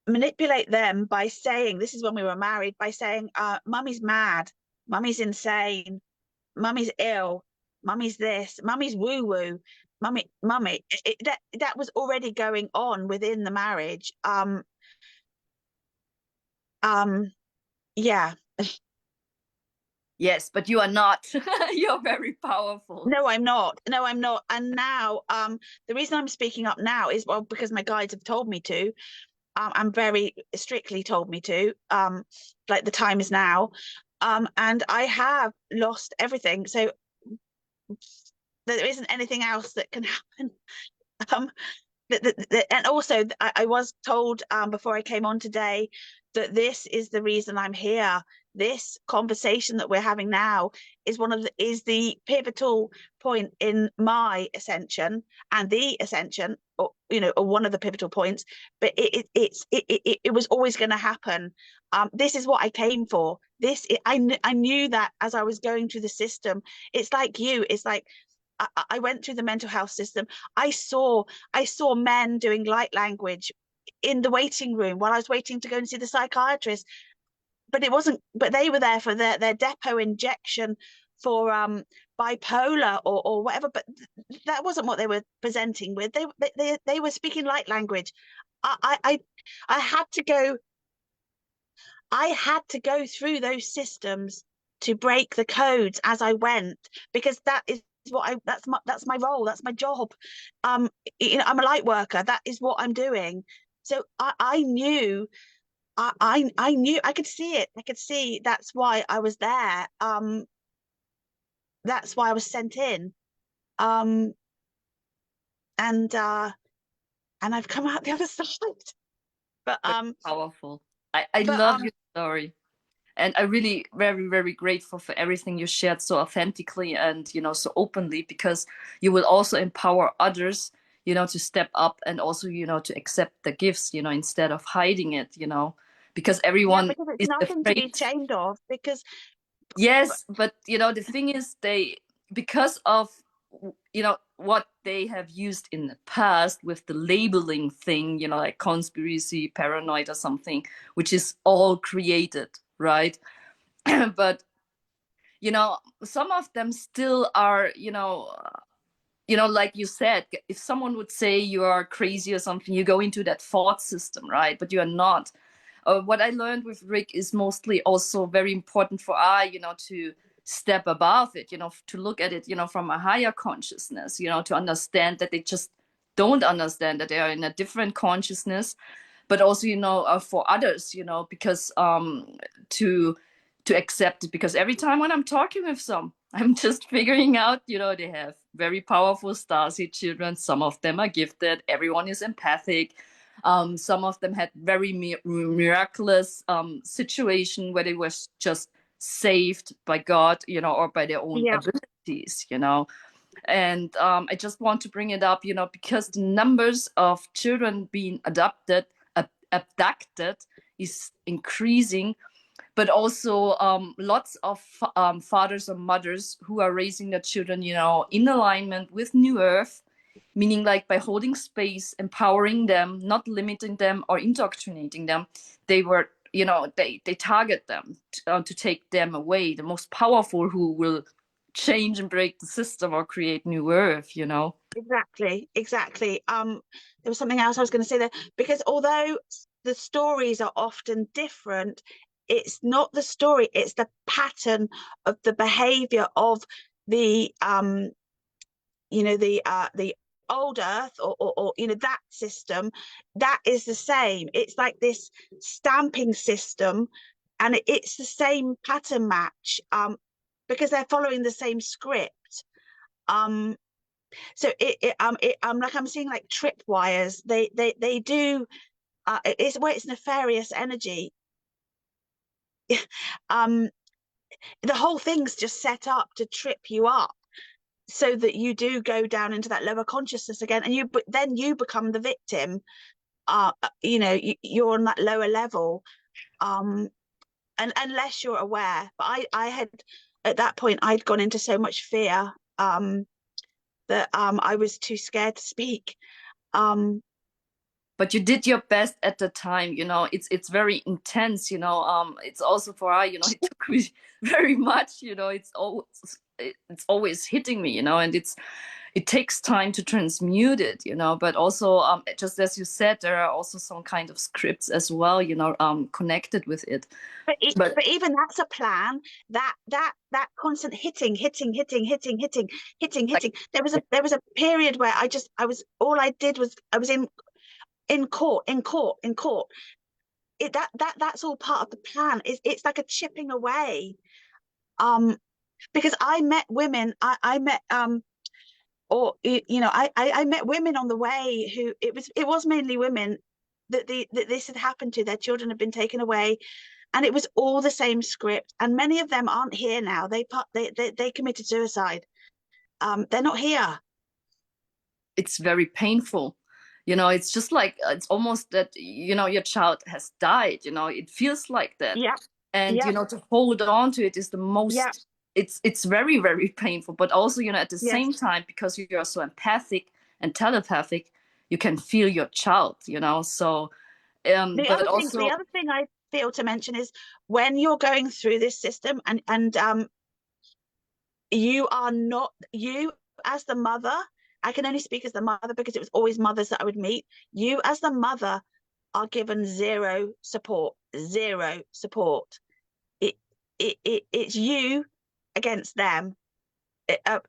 manipulate them by saying, this is when we were married, by saying, mummy's mad, mummy's insane, mummy's ill, mummy's this, mummy's woo-woo, mummy. That was already going on within the marriage. Yeah. Yes, but you are not. You're very powerful. No, I'm not. No, I'm not. And now, the reason I'm speaking up now is, well, because my guides have told me to. I'm very strictly told me to. Like the time is now. And I have lost everything. So there isn't anything else that can happen. Um, and also, I was told before I came on today that this is the reason I'm here. This conversation that we're having now is the pivotal point in my ascension, and the ascension, or one of the pivotal points. But it was always going to happen. This is what I came for. I knew that as I was going through the system. It's like you. It's like I went through the mental health system. I saw men doing light language in the waiting room while I was waiting to go and see the psychiatrist. But it wasn't. But they were there for their depot injection for bipolar or whatever. But that wasn't what they were presenting with. They were speaking light language. I had to go. I had to go through those systems to break the codes as I went, because that's my role, that's my job. I'm a light worker. That is what I'm doing. So I knew, I knew, I could see it. I could see that's why I was there. That's why I was sent in. Um, and I've come out the other side. But Very powerful. I but love your story. And I'm really very, very grateful for everything you shared so authentically and, so openly, because you will also empower others, to step up and also, to accept the gifts, instead of hiding it, because yeah, everyone because it's is nothing to be afraid. ashamed of. Because Yes, but, the thing is, because of, what they have used in the past with the labeling thing, you know, like conspiracy, paranoid or something, which is all created, right? But, you know, some of them still are, like you said, if someone would say you are crazy or something, you go into that thought system, right? But you are not. What I learned with Rick is mostly also very important for I, to step above it, to look at it, from a higher consciousness, to understand that they just don't understand that they are in a different consciousness, but also, for others, because to accept it, because every time when I'm talking with some, I'm just figuring out, they have very powerful starseed children. Some of them are gifted. Everyone is empathic. Some of them had very miraculous situation where they were just saved by God, or by their own abilities, And I just want to bring it up, because the numbers of children being abducted is increasing, but also lots of fathers and mothers who are raising their children, in alignment with New Earth, meaning like by holding space, empowering them, not limiting them or indoctrinating them. They were, they target them to take them away, the most powerful, who will change and break the system or create New Earth, Exactly. There was something else I was going to say there, because although the stories are often different, it's not the story, it's the pattern of the behavior of the the old Earth, or that system. That is the same. It's like this stamping system, and it's the same pattern match, because they're following the same script. So like I'm seeing like tripwires. They do. It's nefarious energy. um, the whole thing's just set up to trip you up, so that you do go down into that lower consciousness again, and but then you become the victim. You're on that lower level, and unless you're aware. But I had, at that point, I'd gone into so much fear, that I was too scared to speak. But you did your best at the time. It's very intense. It's also for I. It took me very much. It's always hitting me. And it takes time to transmute it. But also, just as you said, there are also some kind of scripts as well. Connected with it. But even that's a plan. That constant hitting. Like, There was a period where I was all I did was I was in court. That's all part of the plan. It's like a chipping away. Because I met women. I met I met women on the way who it was mainly women that this had happened to. Their children had been taken away, and it was all the same script. And many of them aren't here now. They committed suicide. They're not here. It's very painful. It's just like, it's almost that, your child has died. It feels like that. Yeah. And Yeah. to hold on to it is the most. Yeah. It's very, very painful. But also, at the Yes. same time, because you are so empathic and telepathic, you can feel your child. So The also, other thing I feel to mention is, when you're going through this system, and you are not, you as the mother, I can only speak as the mother because it was always mothers that I would meet. You as the mother are given zero support. It's you against them.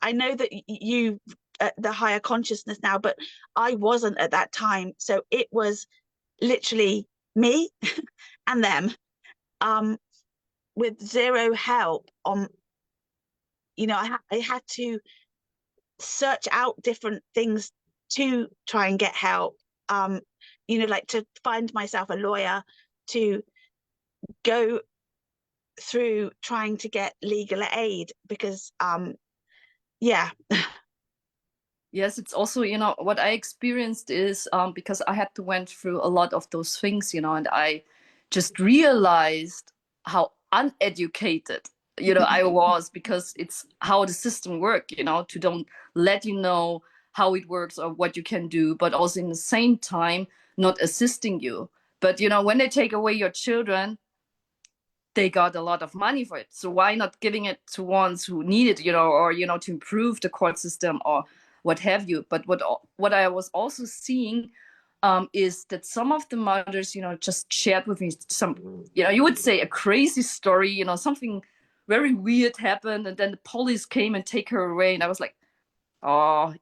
I know that you the higher consciousness now, but I wasn't at that time. So it was literally me and them, with zero help. I had to search out different things to try and get help. Like to find myself a lawyer, to go through trying to get legal aid, because yeah. Yes, it's also, what I experienced is, because I had to went through a lot of those things, and I just realized how uneducated, I was, because it's how the system works, to don't let how it works or what you can do, but also in the same time not assisting you. But when they take away your children, they got a lot of money for it. So why not giving it to ones who need it, or to improve the court system or what have you? But what I was also seeing is that some of the mothers, just shared with me some, you would say a crazy story, something very weird happened, and then the police came and take her away, and I was like, oh,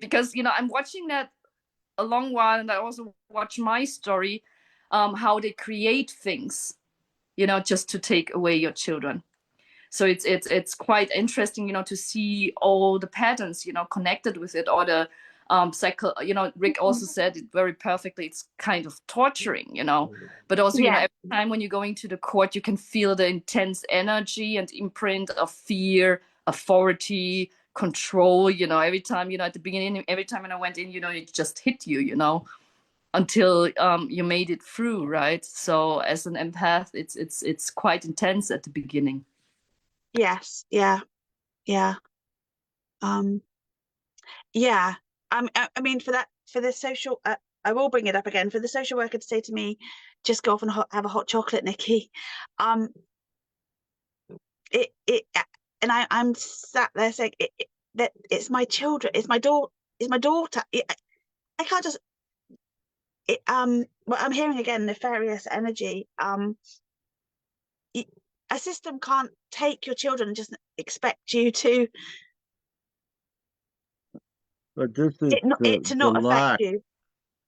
because I'm watching that a long while, and I also watch my story, how they create things, just to take away your children. So it's quite interesting, to see all the patterns, connected with it, or the Rick also said it very perfectly. It's kind of torturing, but also, Yeah. every time when you go into the court, you can feel the intense energy and imprint of fear, authority, control, every time, at the beginning, every time when I went in, it just hit you, until you made it through, right? So as an empath, it's quite intense at the beginning. Yes. Yeah. Yeah. Yeah. I mean, for the social, I will bring it up again. For the social worker to say to me, just go off and have a hot chocolate, Nikki. And I'm sat there saying that it's my children, it's my daughter. I can't just. Well, I'm hearing again nefarious energy. A system can't take your children and just expect you to But this is it to the not affect lack. you.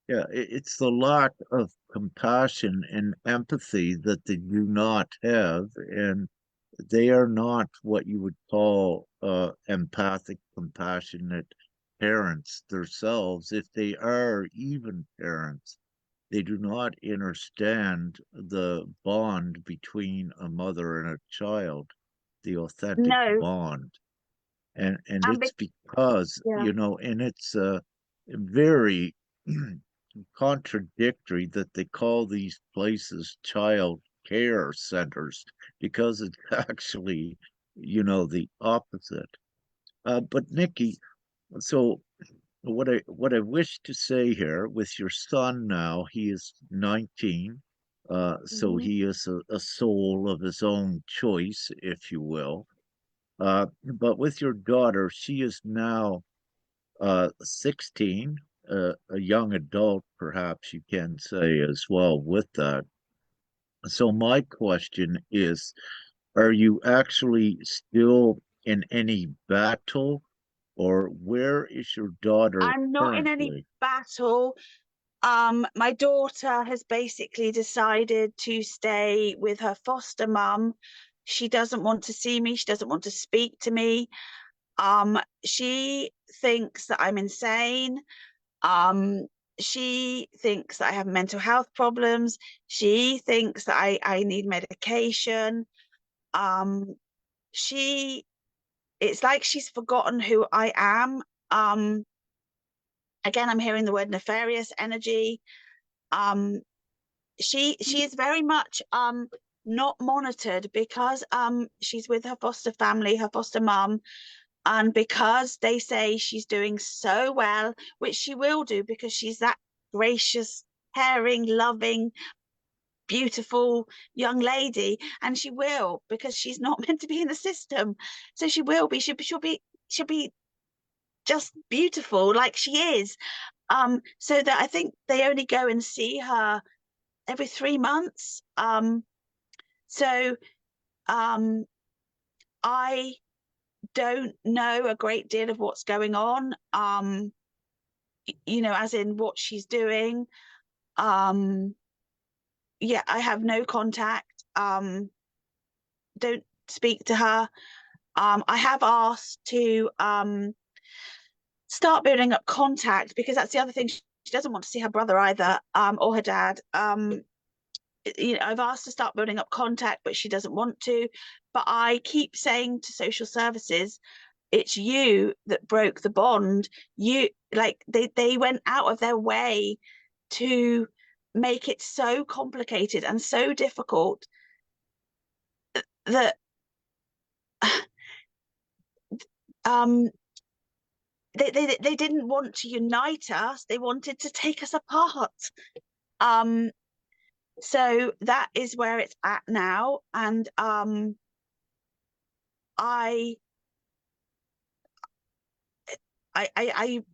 Yeah, it's the lack of compassion and empathy that they do not have, and they are not what you would call empathic, compassionate parents themselves. If they are even parents, they do not understand the bond between a mother and a child, the authentic No, bond. And and it's because, yeah, and it's very contradictory that they call these places child care centers, because it's actually, the opposite. But Nikki, so what I wish to say here, with your son now, he is 19, so mhm. he is a soul of his own choice, if you will. But with your daughter, she is now 16, a young adult, perhaps you can say as well with that. So my question is, are you actually still in any battle, or where is your daughter I'm not in any currently? battle. My daughter has basically decided to stay with her foster mum. She doesn't want to see me. She doesn't want to speak to me. She thinks that I'm insane. Um, she thinks that I have mental health problems. She thinks that I need medication. Um, she, it's like she's forgotten who I am. Um, Again, I'm hearing the word nefarious energy. Um, she is very much not monitored because she's with her foster family, her foster mum, and because they say she's doing so well, which she will do because she's that gracious, caring, loving, beautiful young lady, and she will, because she's not meant to be in the system. So she will be, she'll be just beautiful like she is. So that I think they only go and see her every 3 months. So um, I don't know a great deal of what's going on. As in what she's doing. Um, yeah, I have no contact. Don't speak to her. I have asked to start building up contact, because that's the other thing. She doesn't want to see her brother either, or her dad. I've asked to start building up contact, but she doesn't want to. But I keep saying to social services, it's you that broke the bond. You, like, they went out of their way to make it so complicated and so difficult that um they didn't want to unite us. They wanted to take us apart. Um, so that is where it's at now. And I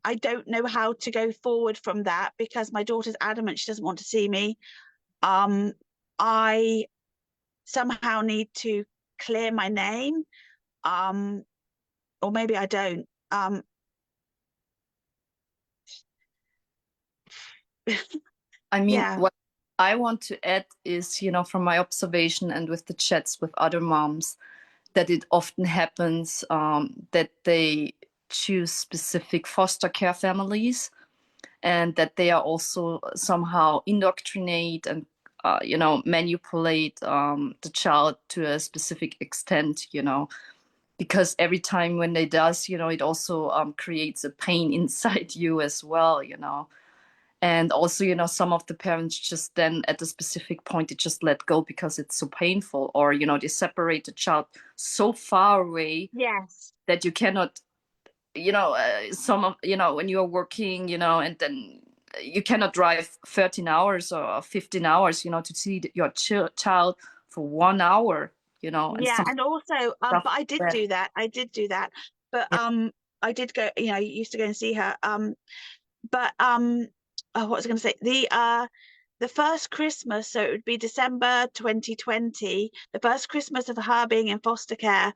I don't know how to go forward from that because my daughter's adamant she doesn't want to see me. I somehow need to clear my name, or maybe I don't. I mean, Yeah, what I want to add is, you know, from my observation and with the chats with other moms, that it often happens that they choose specific foster care families, and that they are also somehow indoctrinate and you know, manipulate the child to a specific extent, you know, because every time when they does, you know, it also creates a pain inside you as well, you know. And also, you know, some of the parents just then at a specific point they just let go because it's so painful, or you know, they separate the child so far away yes, that you cannot, you know, some of, you know, when you're working, you know, and then you cannot drive 13 hours or 15 hours, you know, to see your child for 1 hour, you know, and yeah, some and also, stuff but I like did that. do that. I did do that, but Yeah. I did go. You know, I used to go and see her. But oh, what was I going to say? The first Christmas, so it would be December 2020, the first Christmas of her being in foster care,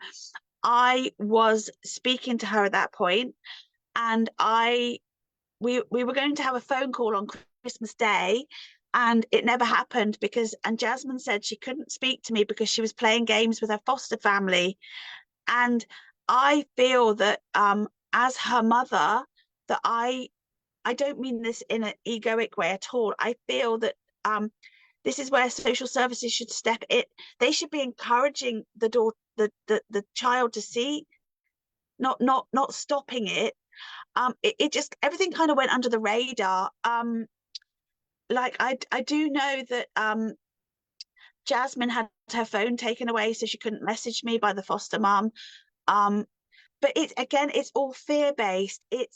I was speaking to her at that point, and we were going to have a phone call on Christmas Day, and it never happened because and Jasmine said she couldn't speak to me because she was playing games with her foster family. And I feel that as her mother, that I don't mean this in an egoic way at all. I feel that this is where social services should step in. They should be encouraging the child to see, not stopping it. It just everything kind of went under the radar. Like I do know that Jasmine had her phone taken away, so she couldn't message me by the foster mom. Um, but it again, it's all fear based. It.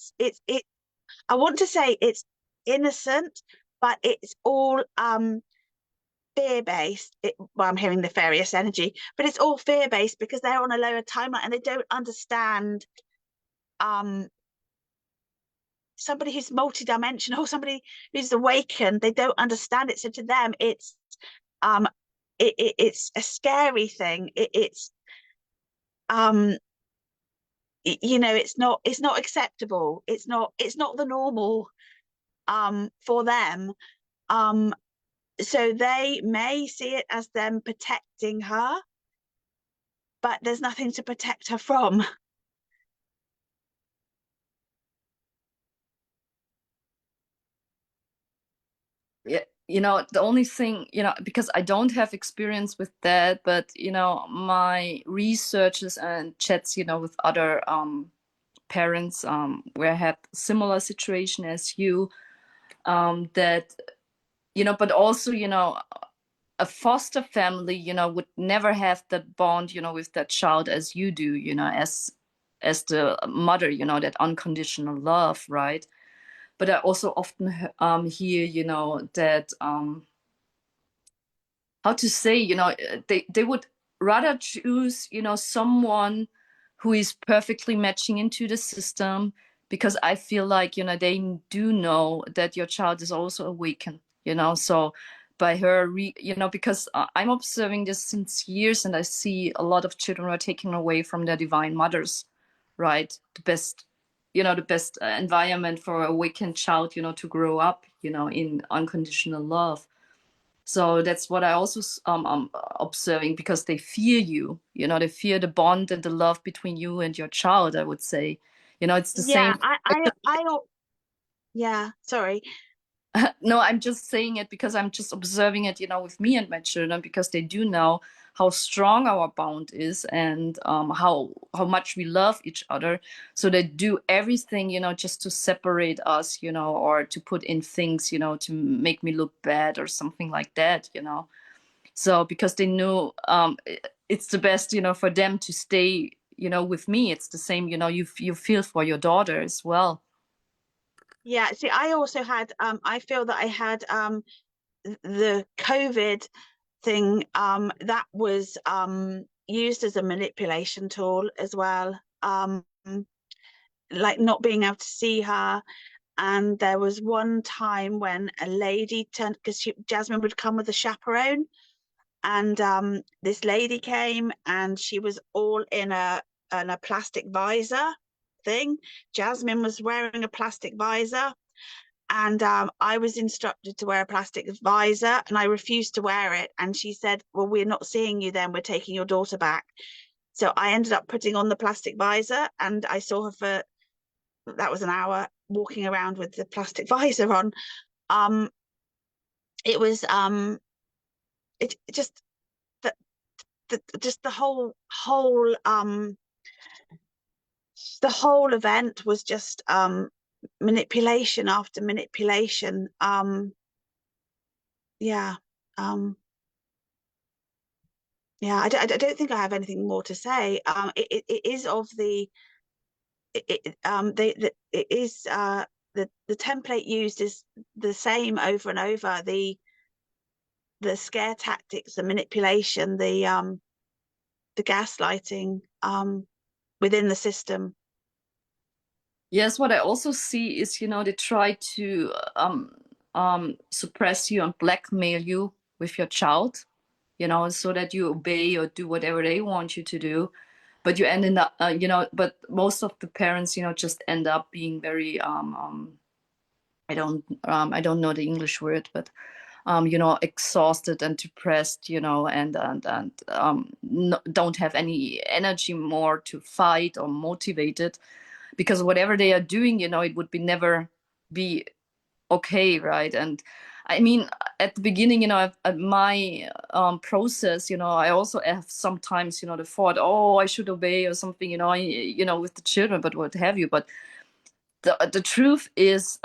I want to say it's innocent, but it's all fear based. Well, I'm hearing nefarious energy, but it's all fear based because they're on a lower timeline and they don't understand um somebody who's multidimensional, somebody who's awakened. They don't understand it, so to them, um it's a scary thing. It's um you know, it's not acceptable. It's not the normal for them. Um, so they may see it as them protecting her, but there's nothing to protect her from. Yeah, you know, the only thing, you know, because I don't have experience with that, but you know, my researches and chats, you know, with other parents where I had similar situation as you, that, you know, but also, you know, a foster family, you know, would never have that bond, you know, with that child as you do, you know, as the mother, you know, that unconditional love, right? But I also often hear, you know, that how to say, you know, they would rather choose, you know, someone who is perfectly matching into the system, because I feel like, you know, they do know that your child is also awakened, you know. So by her you know, because I'm observing this since years, and I see a lot of children are taken away from their divine mothers, right? The best, you know, the best environment for a awakened child, you know, to grow up, you know, in unconditional love. So that's what I also observing, because they fear you, you know, they fear the bond and the love between you and your child, I would say. You know, it's the Yeah, same. I just, yeah, sorry. no, I'm just saying it because I'm just observing it, you know, with me and my children, because they do know how strong our bond is, and how much we love each other. So they do everything, you know, just to separate us, you know, or to put in things, you know, to make me look bad or something like that, you know. So because they know it's the best, you know, for them to stay, you know, with me, it's the same, you know, you feel for your daughter as well. Yeah, see, I also had I feel that I had the COVID thing that was used as a manipulation tool as well. Like not being able to see her. And there was one time when a lady turned, because Jasmine would come with a chaperone, and this lady came and she was all in a plastic visor thing. Jasmine was wearing a plastic visor, and I was instructed to wear a plastic visor, and I refused to wear it. And she said, well, we're not seeing you then, we're taking your daughter back. So I ended up putting on the plastic visor, and I saw her for, that was an hour, walking around with the plastic visor on. Um, it was it just just the whole event was just manipulation after manipulation. Yeah. Yeah, I don't think I have anything more to say. It is of the it is the template used is the same over and over. The scare tactics, the manipulation, the gaslighting within the system. Yes, what I also see is, you know, they try to suppress you and blackmail you with your child, you know, so that you obey or do whatever they want you to do. But you end up, you know, but most of the parents, you know, just end up being very, I don't know the English word, but you know, exhausted and depressed, you know, and no, don't have any energy more to fight or motivated, because whatever they are doing, you know, it would be never be okay, right? And I mean, at the beginning, you know, at my process, you know, I also have sometimes, you know, the thought, oh, I should obey or something, you know, you know, with the children, but what have you. But the truth is,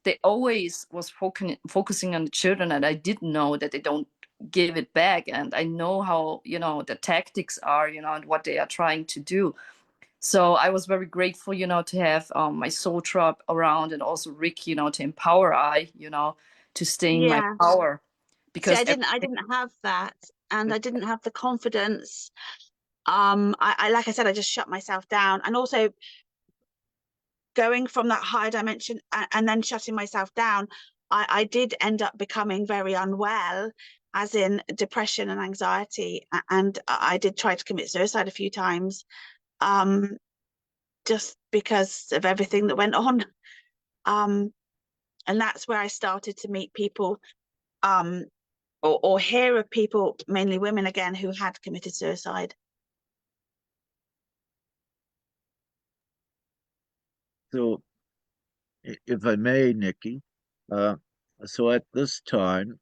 they always was focusing on the children, and I didn't know that they don't give it back. And I know how, you know, the tactics are, you know, and what they are trying to do. So I was very grateful, you know, to have my soul tribe around, and also Rick, you know, to empower I, you know, to stay in my Yeah. power. See, Because I didn't have that, and I didn't have the confidence. I like I said, I just shut myself down, and also going from that higher dimension and then shutting myself down, I did end up becoming very unwell, as in depression and anxiety, and I did try to commit suicide a few times, just because of everything that went on. And that's where I started to meet people, or hear of people, mainly women again, who had committed suicide. So, if I may, Nikki, uh, so at this time,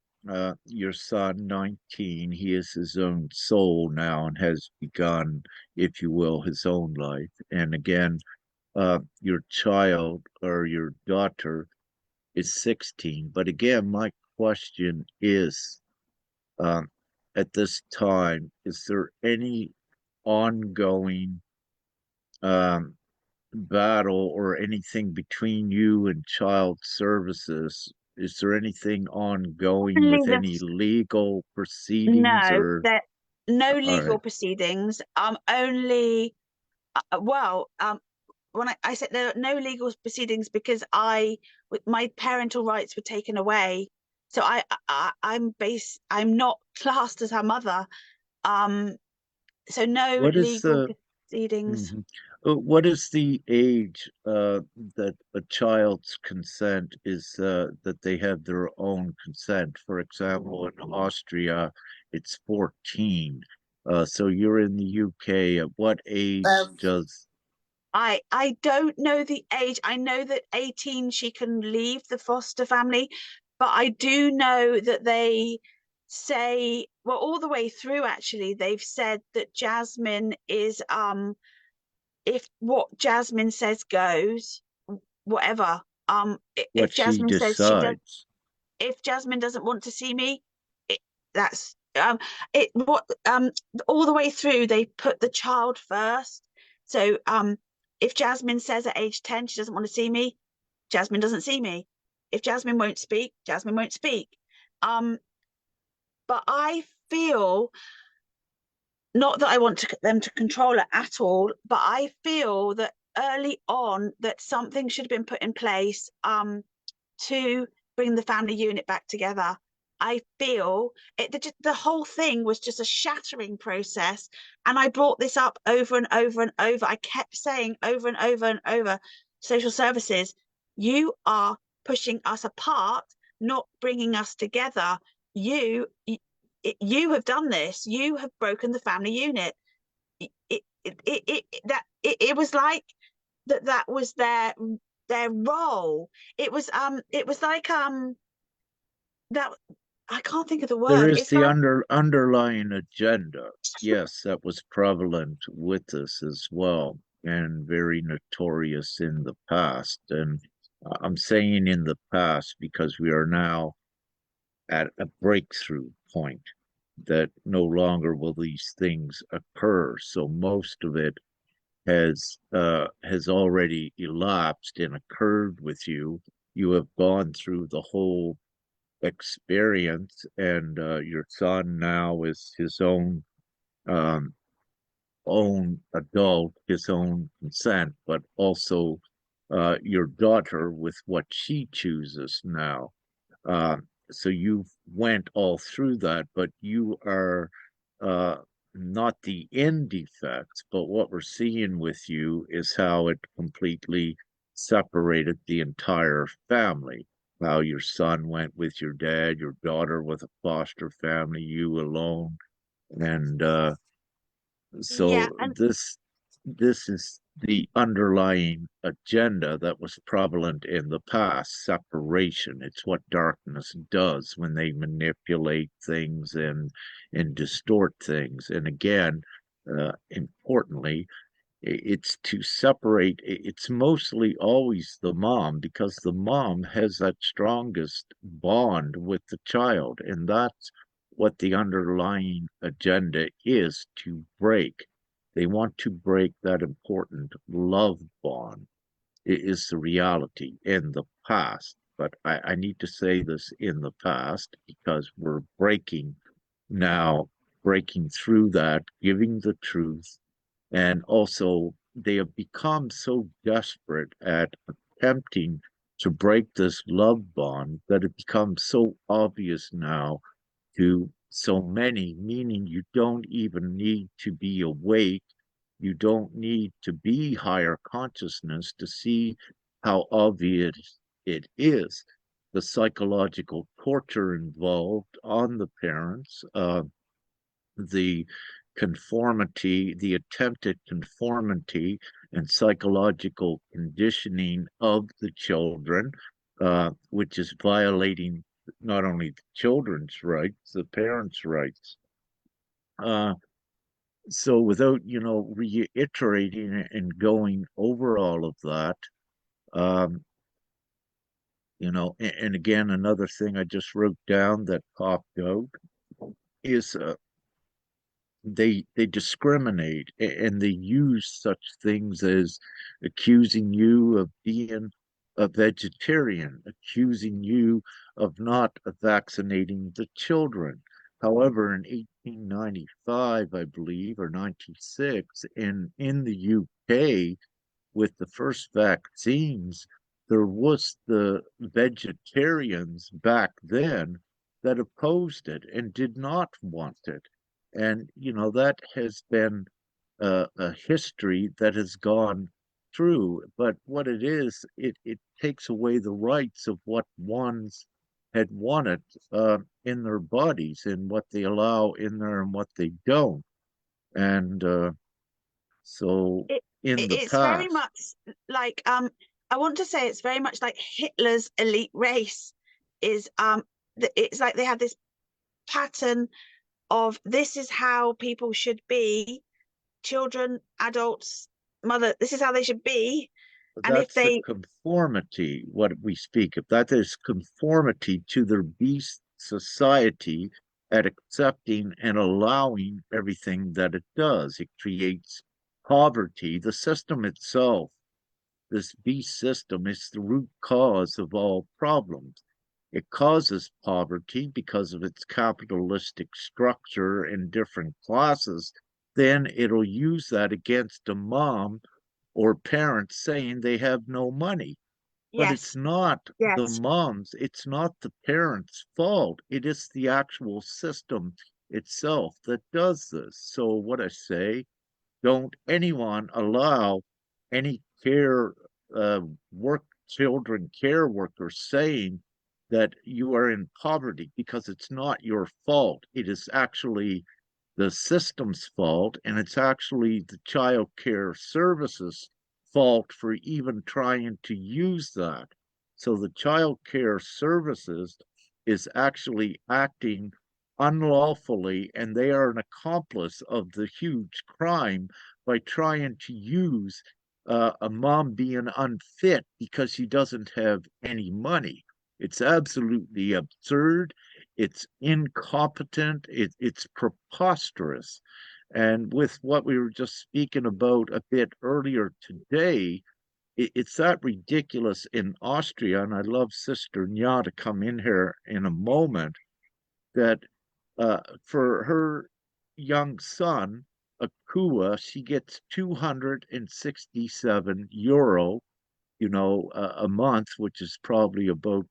your son, 19, he is his own soul now and has begun, if you will, his own life. And again, your child or your daughter is 16. But again, my question is, um, at this time, is there any ongoing um, battle or anything between you and child services? Is there anything ongoing Only with the any legal proceedings No, or? there no All legal right. proceedings. Only well, when I said there are no legal proceedings, because my parental rights were taken away, so I'm not classed as her mother. Um, so no What is legal the proceedings. mhm. What is the age that a child's consent is that they have their own consent? For example, in Austria, it's 14. So you're in the UK. At what age does I don't know the age. I know that 18 she can leave the foster family, but I do know that they say, well, all the way through actually, they've said that Jasmine is if what Jasmine says goes, whatever. what If she Jasmine says she does, decides? if Jasmine doesn't want to see me, it, that's it what all the way through they put the child first. So if Jasmine says at age 10 she doesn't want to see me, Jasmine doesn't see me. If Jasmine won't speak, Jasmine won't speak. um but I feel, not that I want them to control it at all, but I feel that early on that something should have been put in place to bring the family unit back together. I feel the whole thing was just a shattering process. And I brought this up over and over and over. I kept saying over and over and over, social services, you are pushing us apart, not bringing us together. You have done this. You have broken the family unit. It was like that was their role. It was like that I can't think of the There word. is It's the like underlying agenda. Yes, that was prevalent with us as well, and very notorious in the past. And I'm saying in the past because we are now at a breakthrough point that no longer will these things occur. So most of it has already elapsed and occurred with you. You have gone through the whole experience, and your son now is his um, own adult, his own consent, but also your daughter with what she chooses now. So you went all through that, but you are uh, not the end defects, but what we're seeing with you is how it completely separated the entire family. How your son went with your dad, your daughter with a foster family, you alone, and yeah, so and this is the underlying agenda that was prevalent in the past, separation. It's what darkness does when they manipulate things and distort things. And again, importantly, it's to separate. It's mostly always the mom because the mom has that strongest bond with the child, and that's what the underlying agenda is to break. They want to break that important love bond. It is the reality in the past. But I need to say this in the past because we're breaking now, breaking through that, giving the truth, and also, they have become so desperate at attempting to break this love bond that it becomes so obvious now to so many, meaning you don't even need to be awake. You don't need to be higher consciousness to see how obvious it is. The psychological torture involved on the parents, the conformity, the attempted conformity and psychological conditioning of the children, which is violating not only the children's rights, the parents' rights. Uh, so without, reiterating and going over all of that, um, and again, another thing I just wrote down that popped out is they discriminate and they use such things as accusing you of being a vegetarian, accusing you of not vaccinating the children. However, in 1895, I believe, or 96, in the UK, with the first vaccines, there was the vegetarians back then that opposed it and did not want it. And, that has been a history that has gone through. But what it is, it takes away the rights of what ones had wanted in their bodies and what they allow in there and what they don't. And so it in the it's very past, much like I want to say it's very much like Hitler's elite race is it's like they have this pattern of this is how people should be, children, adults, mother, this is how they should be. And if that's the they conformity, what we speak of. That is conformity to their beast society at accepting and allowing everything that it does. It creates poverty. The system itself, this beast system, is the root cause of all problems. It causes poverty because of its capitalistic structure in different classes. Then it'll use that against a mom or parents saying they have no money. But it's Yes. not the Yes. moms, it's not the parents' fault. It is the actual system itself that does this. So, what I say, don't anyone allow any care work children care workers saying that you are in poverty, because it's not your fault. It is actually the system's fault, and it's actually the child care services fault for even trying to use that. So the child care services is actually acting unlawfully, and they are an accomplice of the huge crime by trying to use a mom being unfit because she doesn't have any money. It's absolutely absurd. It's incompetent. It's preposterous. And with what we were just speaking about a bit earlier today, it's that ridiculous in Austria. And I love Sister Nya to come in here in a moment, that for her young son, Akua, she gets 267 euro, a month, which is probably about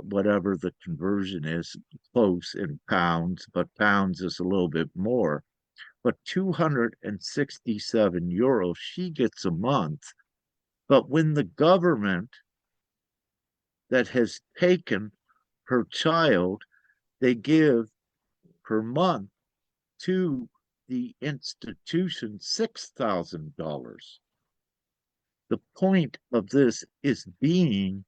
whatever the conversion is, close in pounds, but pounds is a little bit more. But 267 euros she gets a month. But when the government that has taken her child, they give per month to the institution $6,000. The point of this is being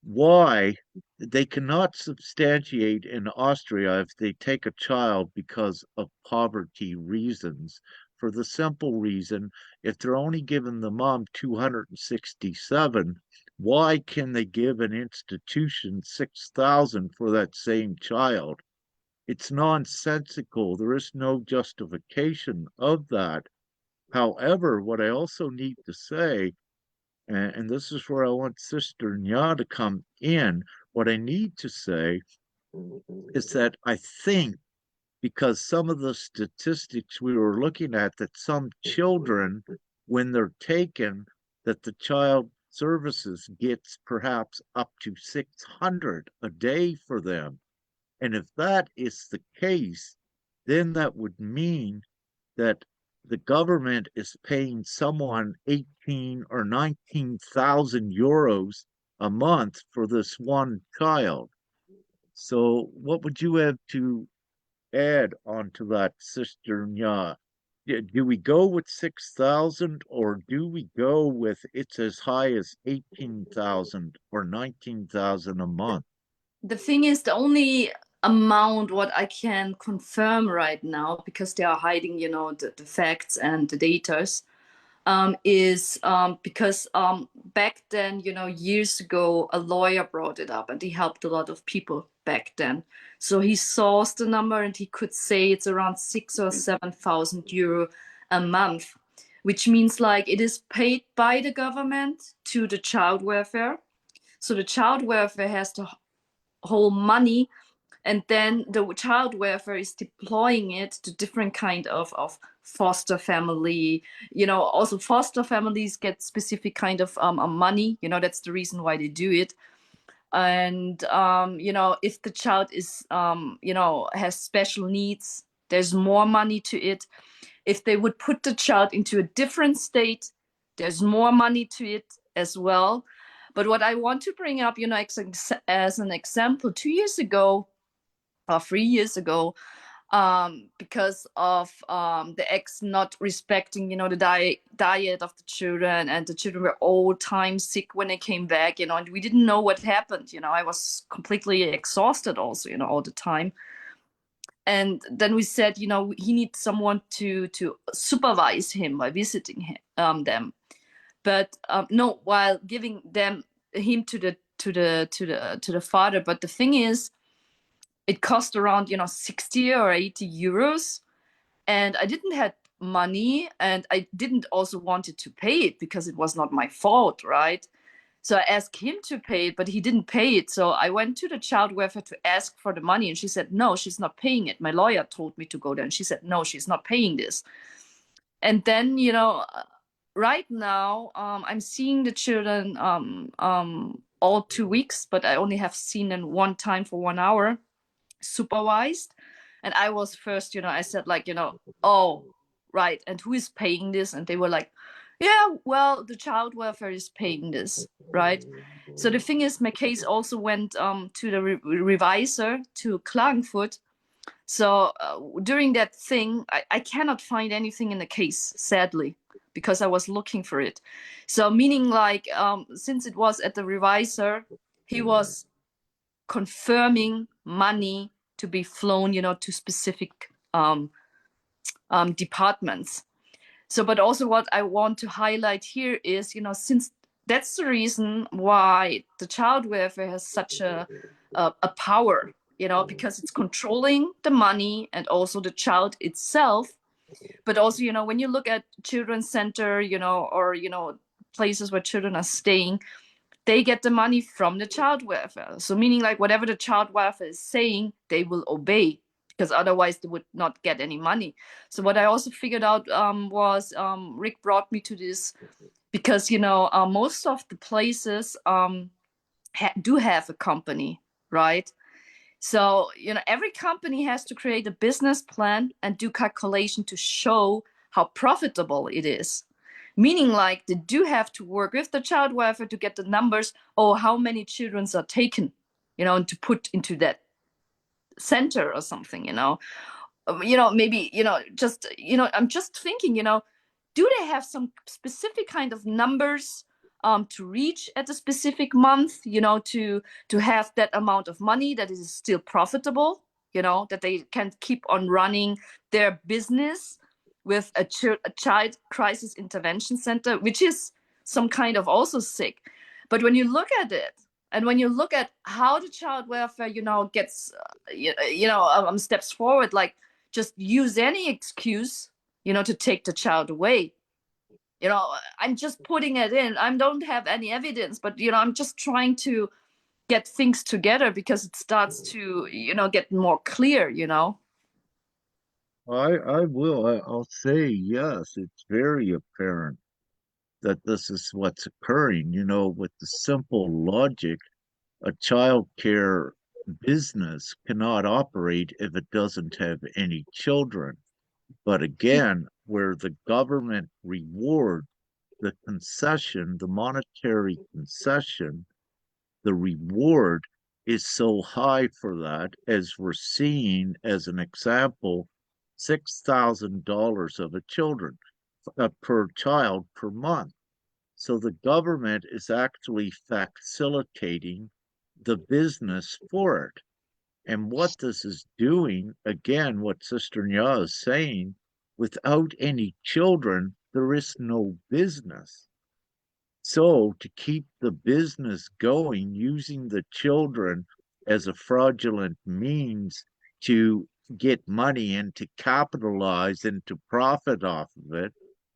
why they cannot substantiate in Austria if they take a child because of poverty reasons. For the simple reason, if they're only giving the mom 267, why can they give an institution 6,000 for that same child? It's nonsensical. There is no justification of that. However, what I also need to say, and this is where I want Sister Nya to come in, what I need to say is that I think, because some of the statistics we were looking at, that some children, when they're taken, that the child services gets perhaps up to 600 a day for them. And if that is the case, then that would mean that the government is paying someone 18 or 19,000 euros a month for this one child. So what would you have to add onto that, Sister Nya? Do we go with 6,000, or do we go with it's as high as 18,000 or 19,000 a month? The thing is, the only amount what I can confirm right now, because they are hiding, the facts and the datas, is because back then, years ago, a lawyer brought it up and he helped a lot of people back then. So he sourced the number and he could say it's around 6 or 7,000 euro a month, which means like it is paid by the government to the child welfare. So the child welfare has the whole money, and then the child welfare is deploying it to different kind of foster family. Also foster families get specific kind of money. That's the reason why they do it. And if the child is has special needs, there's more money to it. If they would put the child into a different state, there's more money to it as well. But what I want to bring up, as an example, 2 years ago or 3 years ago, because of the ex not respecting, the diet of the children, and the children were all time sick when they came back, and we didn't know what happened. I was completely exhausted also, all the time. And then we said, he needs someone to supervise him by visiting them, but no, while giving him to the father. But the thing is, it cost around, 60 or 80 euros. And I didn't have money, and I didn't also wanted to pay it because it was not my fault, right? So I asked him to pay it, but he didn't pay it. So I went to the child welfare to ask for the money, and she said, no, she's not paying it. My lawyer told me to go there, and she said, no, she's not paying this. And then, right now, I'm seeing the children all 2 weeks, but I only have seen them one time for 1 hour, supervised. And I was first, I said like, oh, right. And who is paying this? And they were like, yeah, well, the child welfare is paying this, right? So the thing is, my case also went to the revisor to Klagenfurt. So during that thing, I cannot find anything in the case, sadly, because I was looking for it. So meaning like, since it was at the revisor, he was confirming money to be flown, to specific departments. So, but also what I want to highlight here is, since that's the reason why the child welfare has such a power, because it's controlling the money and also the child itself. But also, when you look at children's center, or places where children are staying, they get the money from the child welfare. So meaning like whatever the child welfare is saying, they will obey, because otherwise they would not get any money. So what I also figured out was Rick brought me to this because, most of the places do have a company, right? So, every company has to create a business plan and do calculation to show how profitable it is. Meaning like they do have to work with the child welfare to get the numbers, oh, how many children are taken, and to put into that center or something, maybe, just, I'm just thinking, do they have some specific kind of numbers to reach at a specific month, to have that amount of money that is still profitable, that they can keep on running their business with a child crisis intervention center, which is some kind of also sick. But when you look at it, and when you look at how the child welfare, gets, steps forward, like just use any excuse, to take the child away. I'm just putting it in. I don't have any evidence, but, I'm just trying to get things together because it starts to, get more clear. I'll say yes, it's very apparent that this is what's occurring, with the simple logic. A child care business cannot operate if it doesn't have any children. But again, where the government reward the concession, the monetary concession, the reward is so high for that, as we're seeing as an example, $6,000 of a children per child per month. So the government is actually facilitating the business for it. And what this is doing, again, what Sister Nya is saying, without any children, there is no business. So to keep the business going, using the children as a fraudulent means to get money and to capitalize and to profit off of it,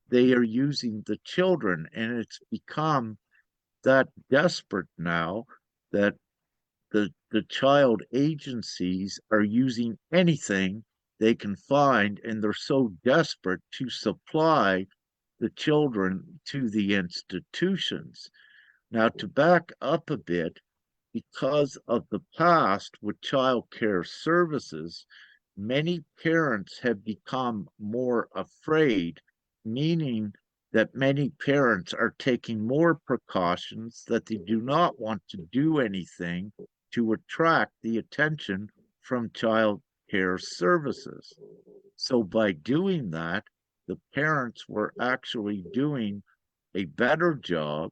they are using the children. And it's become that desperate now that the child agencies are using anything they can find, and they're so desperate to supply the children to the institutions. Now, to back up a bit, because of the past with child care services, many parents have become more afraid, meaning that many parents are taking more precautions, that they do not want to do anything to attract the attention from child care services. So by doing that, the parents were actually doing a better job.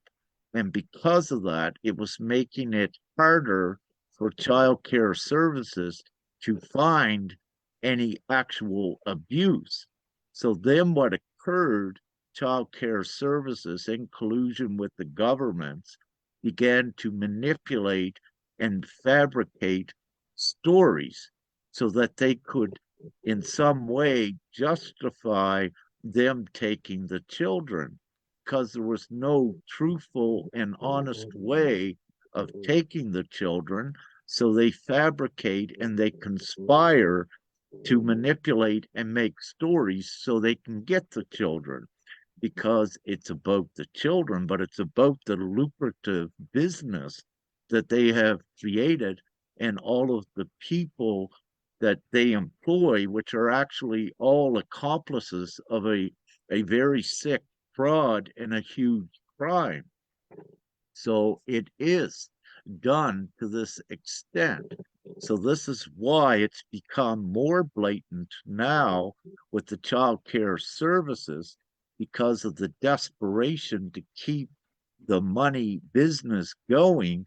And because of that, it was making it harder for child care services to find any actual abuse. So then what occurred, child care services, in collusion with the governments, began to manipulate and fabricate stories so that they could in some way justify them taking the children, because there was no truthful and honest way of taking the children. So they fabricate and they conspire to manipulate and make stories so they can get the children, because it's about the children, but it's about the lucrative business that they have created and all of the people that they employ, which are actually all accomplices of a very sick fraud and a huge crime. So it is done to this extent. So this is why it's become more blatant now with the child care services, because of the desperation to keep the money business going.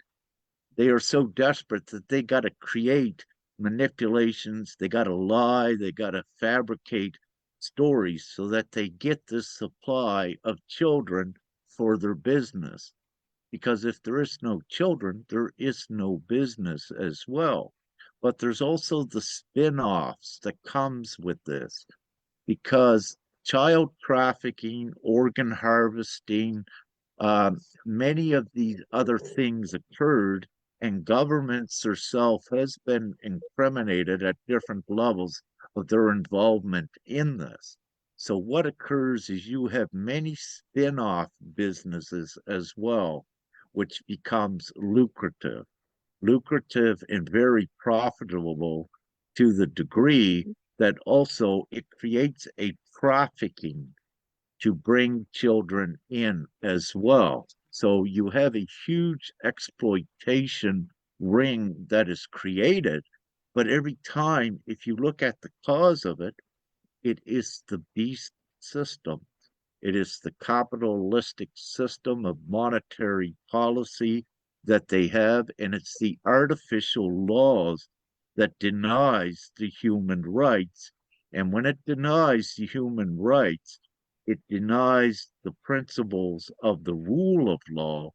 They are so desperate that they got to create manipulations, they got to lie, they got to fabricate stories so that they get this supply of children for their business, because if there is no children, there is no business as well. But there's also the spin-offs that comes with this, because child trafficking, organ harvesting, many of these other things occurred, and governments herself has been incriminated at different levels of their involvement in this. So what occurs is you have many spin-off businesses as well, which becomes lucrative and very profitable, to the degree that also it creates a trafficking to bring children in as well. So you have a huge exploitation ring that is created, but every time, if you look at the cause of it, it is the beast system. It is the capitalistic system of monetary policy that they have, and it's the artificial laws that denies the human rights. And when it denies the human rights, it denies the principles of the rule of law,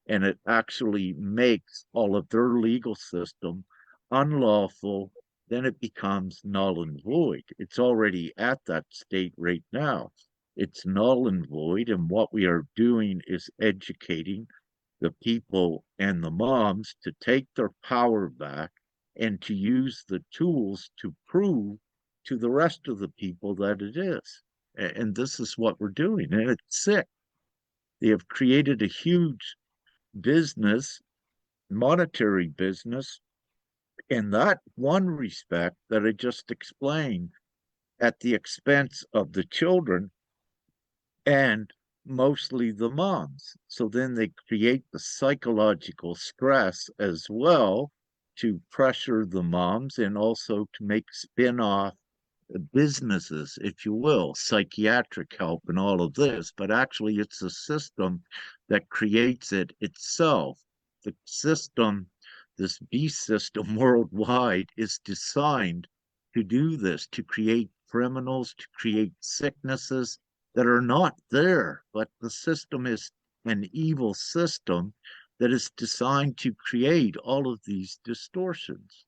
and it actually makes all of their legal system unlawful. Then it becomes null and void. It's already at that state right now. It's null and void, and what we are doing is educating the people and the moms to take their power back and to use the tools to prove to the rest of the people that it is. And this is what we're doing, and it's sick. They have created a huge business, monetary business, in that one respect that I just explained, at the expense of the children and mostly the moms. So then they create the psychological stress as well to pressure the moms, and also to make spin off businesses, if you will, psychiatric help and all of this, but actually it's a system that creates it itself. The system, this beast system worldwide, is designed to do this, to create criminals, to create sicknesses that are not there, but the system is an evil system that is designed to create all of these distortions.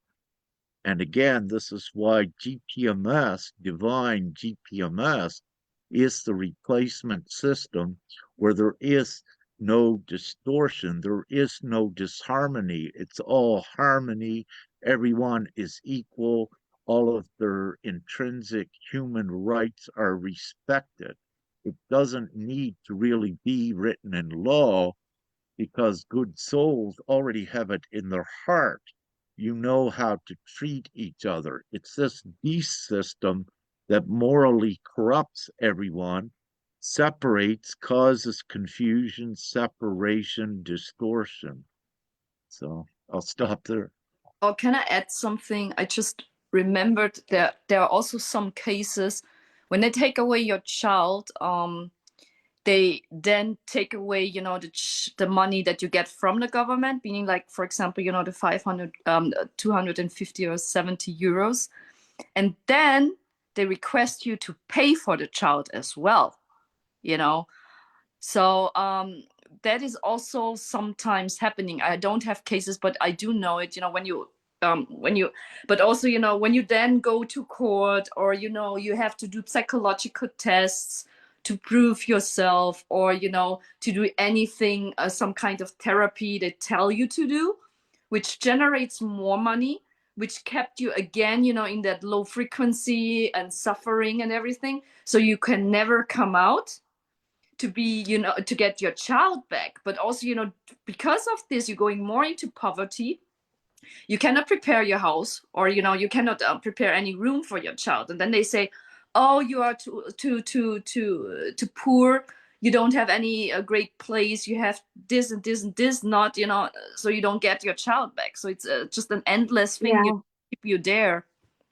And again, this is why GPMS, divine GPMS, is the replacement system where there is no distortion, there is no disharmony. It's all harmony. Everyone is equal. All of their intrinsic human rights are respected. It doesn't need to really be written in law, because good souls already have it in their heart. You know how to treat each other. It's this beast system that morally corrupts everyone, separates, causes confusion, separation, distortion. So I'll stop there. Oh, can I add something? I just remembered that there are also some cases when they take away your child, they then take away, you know, the money that you get from the government, meaning like, for example, you know, the 500, 250 or 70 euros. And then they request you to pay for the child as well, you know. So that is also sometimes happening. I don't have cases, but I do know it, you know, when you when you, but also, you know, when you then go to court, or, you know, you have to do psychological tests to prove yourself, or, you know, to do anything, some kind of therapy they tell you to do, which generates more money, which kept you again, you know, in that low frequency and suffering and everything. So you can never come out to be, you know, to get your child back. But also, you know, because of this, you're going more into poverty. You cannot prepare your house, or, you know, you cannot prepare any room for your child, and then they say, oh, you are too poor, you don't have any great place, you have this and this and this not, you know, so you don't get your child back. So it's just an endless thing, you Yeah. keep you there.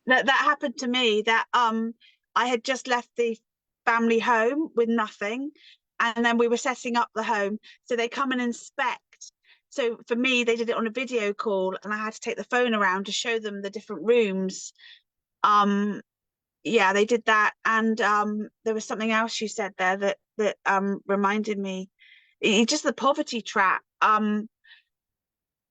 That happened to me. That I had just left the family home with nothing, and then we were setting up the home. So they come and inspect. So for me, they did it on a video call, and I had to take the phone around to show them the different rooms. Um, yeah, they did that, and there was something else you said there that reminded me. Just the poverty trap.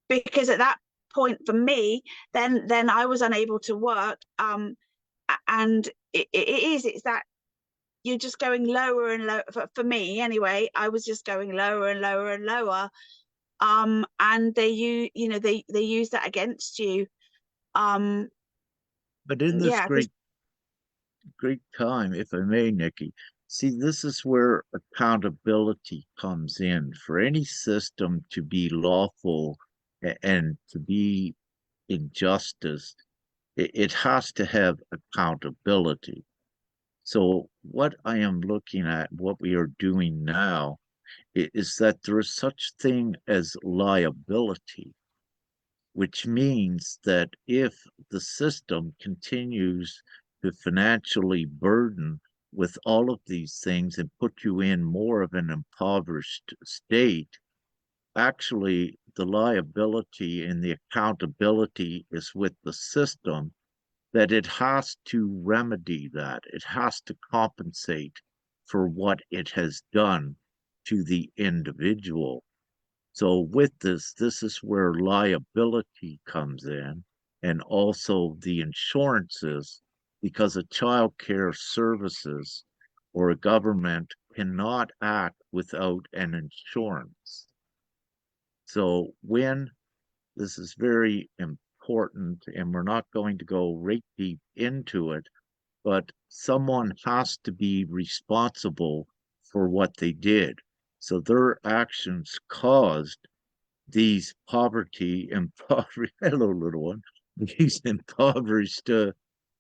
Because at that point for me, then I was unable to work. And it's that you're just going lower and lower. For me anyway, I was just going lower and lower and lower. And you know, they use that against you. Um, But in this yeah, because great time, if I may, Nikki, see, this is where accountability comes in. For any system to be lawful and to be in justice, it has to have accountability. So, what I am looking at, what we are doing now, is that there is such thing as liability, which means that if the system continues to financially burden with all of these things and put you in more of an impoverished state, actually the liability and the accountability is with the system, that it has to remedy that. It has to compensate for what it has done to the individual. So with this is where liability comes in, and also the insurances, because a child care services or a government cannot act without an insurance. So when this is very important, and we're not going to go right deep into it, but someone has to be responsible for what they did. So their actions caused these poverty, impoverished, hello, little one, these impoverished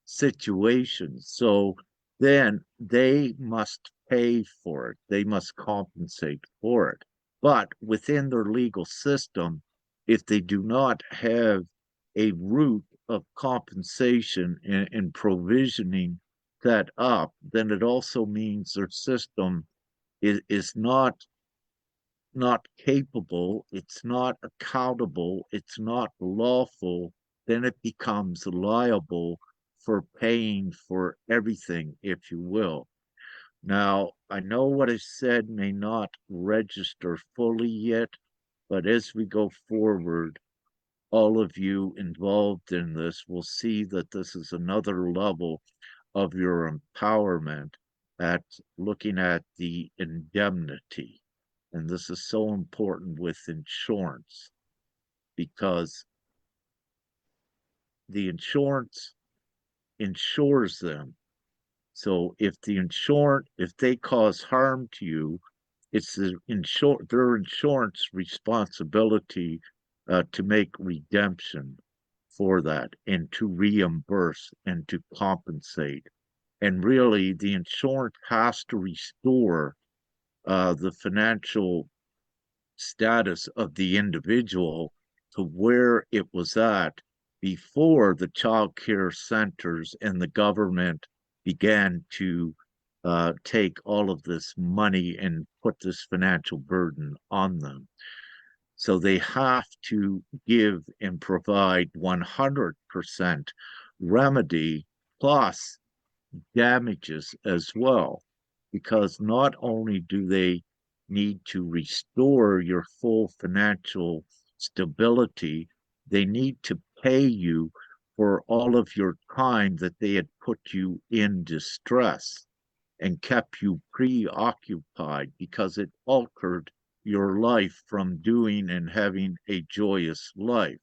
situations. So then they must pay for it, they must compensate for it. But within their legal system, if they do not have a route of compensation and provisioning set up, then it also means their system is not capable, it's not accountable, it's not lawful, then it becomes liable for paying for everything, if you will. Now, I know what I said may not register fully yet, but as we go forward, all of you involved in this will see that this is another level of your empowerment at looking at the indemnity. And this is so important with insurance because the insurance insures them. So if they cause harm to you, it's their insurance responsibility to make redemption for that and to reimburse and to compensate. And really, the insurance has to restore the financial status of the individual to where it was at before the child care centers and the government began to take all of this money and put this financial burden on them. So they have to give and provide 100% remedy plus damages as well, because not only do they need to restore your full financial stability, they need to pay you for all of your time that they had put you in distress and kept you preoccupied because it altered your life from doing and having a joyous life.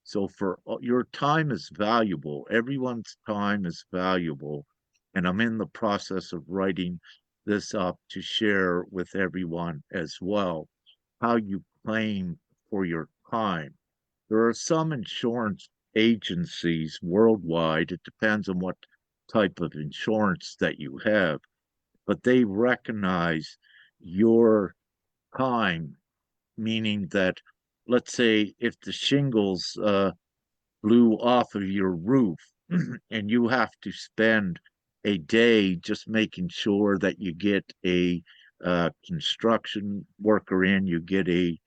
So for your time is valuable. Everyone's time is valuable. And I'm in the process of writing this up to share with everyone as well how you claim for your time. There are some insurance agencies worldwide, it depends on what type of insurance that you have, but they recognize your time, meaning that, let's say, if the shingles blew off of your roof and you have to spend a day just making sure that you get a construction worker in, you get a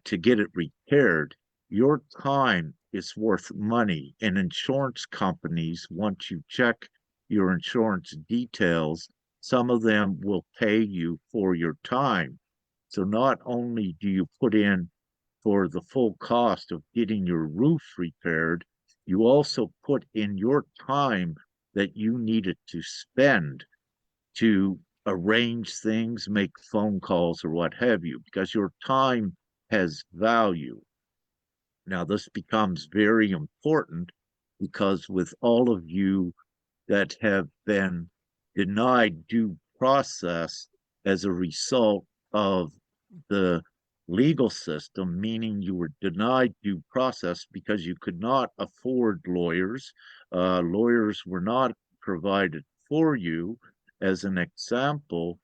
to get it repaired. Your time is worth money, and insurance companies, once you check your insurance details, some of them will pay you for your time. So not only do you put in for the full cost of getting your roof repaired, you also put in your time that you needed to spend to arrange things, make phone calls, or what have you, because your time has value. Now, this becomes very important because with all of you that have been denied due process as a result of the legal system, meaning you were denied due process because you could not afford lawyers. Lawyers were not provided for you, as an example,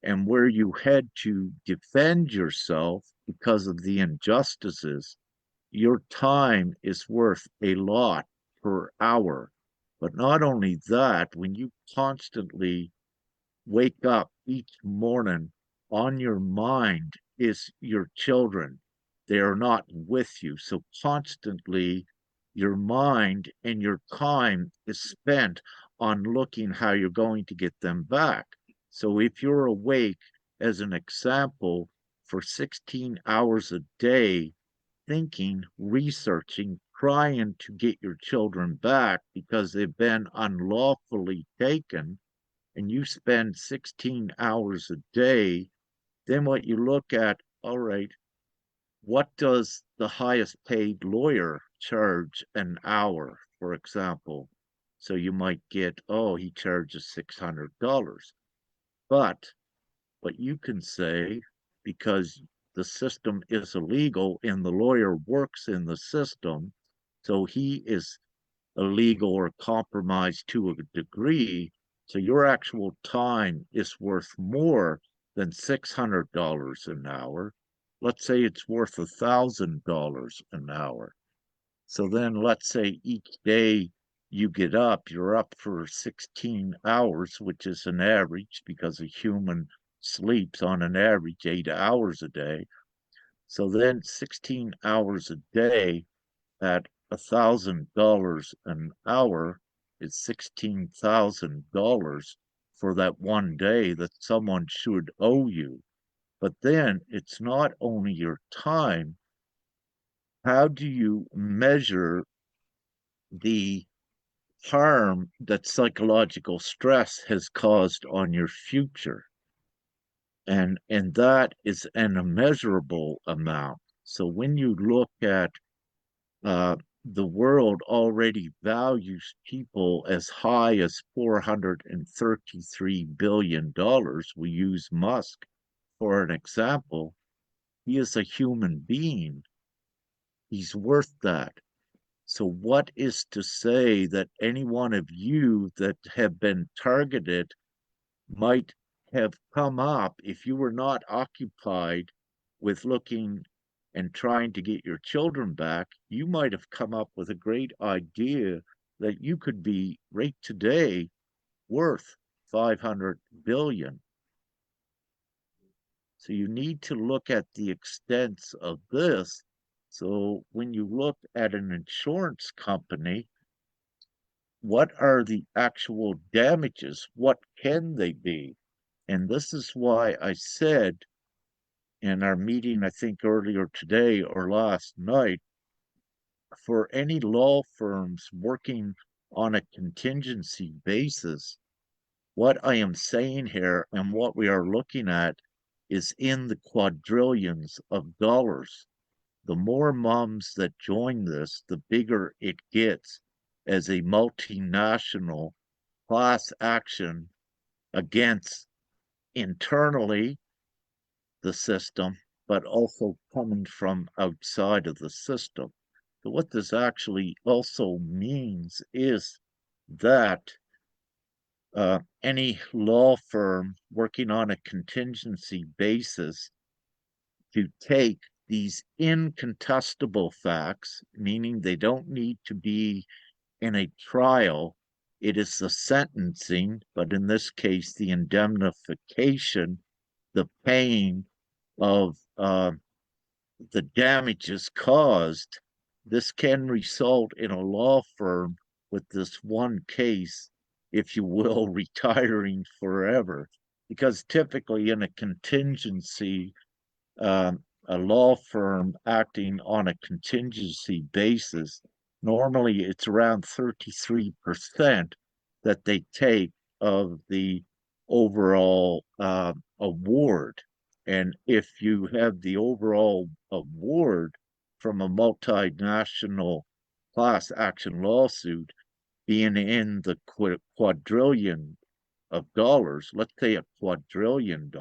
and where you had to defend yourself because of the injustices. Your time is worth a lot per hour. But not only that, when you constantly wake up each morning, on your mind is your children. They are not with you. So constantly your mind and your time is spent on looking how you're going to get them back. So if you're awake, as an example, for 16 hours a day, thinking, researching, trying to get your children back because they've been unlawfully taken, and you spend 16 hours a day, then what you look at, all right, what does the highest paid lawyer charge an hour, for example? So you might get, oh, he charges $600. But what you can say, because the system is illegal and the lawyer works in the system, so he is illegal or compromised to a degree. So your actual time is worth more than $600 an hour. Let's say it's worth $1,000 an hour. So then let's say each day you get up, you're up for 16 hours, which is an average because a human sleeps on an average 8 hours a day. So then 16 hours a day at $1,000 an hour is $16,000 for that one day that someone should owe you. But then it's not only your time. How do you measure the harm that psychological stress has caused on your future? And that is an immeasurable amount. So when you look at uh, the world already values people as high as $433 billion. We use Musk for an example. He is a human being. He's worth that. So, what is to say that any one of you that have been targeted might have come up if you were not occupied with looking and trying to get your children back? You might have come up with a great idea that you could be right today worth 500 billion. So you need to look at the extents of this. So when you look at an insurance company, what are the actual damages? What can they be? And this is why I said in our meeting, I think earlier today or last night, for any law firms working on a contingency basis, what I am saying here and what we are looking at is in the quadrillions of dollars. The more moms that join this, the bigger it gets as a multinational class action against internally the system, but also coming from outside of the system. So what this actually also means is that any law firm working on a contingency basis to take these incontestable facts, meaning they don't need to be in a trial, it is the sentencing, but in this case, the indemnification, the paying of the damages caused. This can result in a law firm with this one case, if you will, retiring forever. Because typically in a contingency, a law firm acting on a contingency basis, normally it's around 33% that they take of the overall award. And if you have the overall award from a multinational class action lawsuit being in the quadrillion of dollars, let's say $1 quadrillion,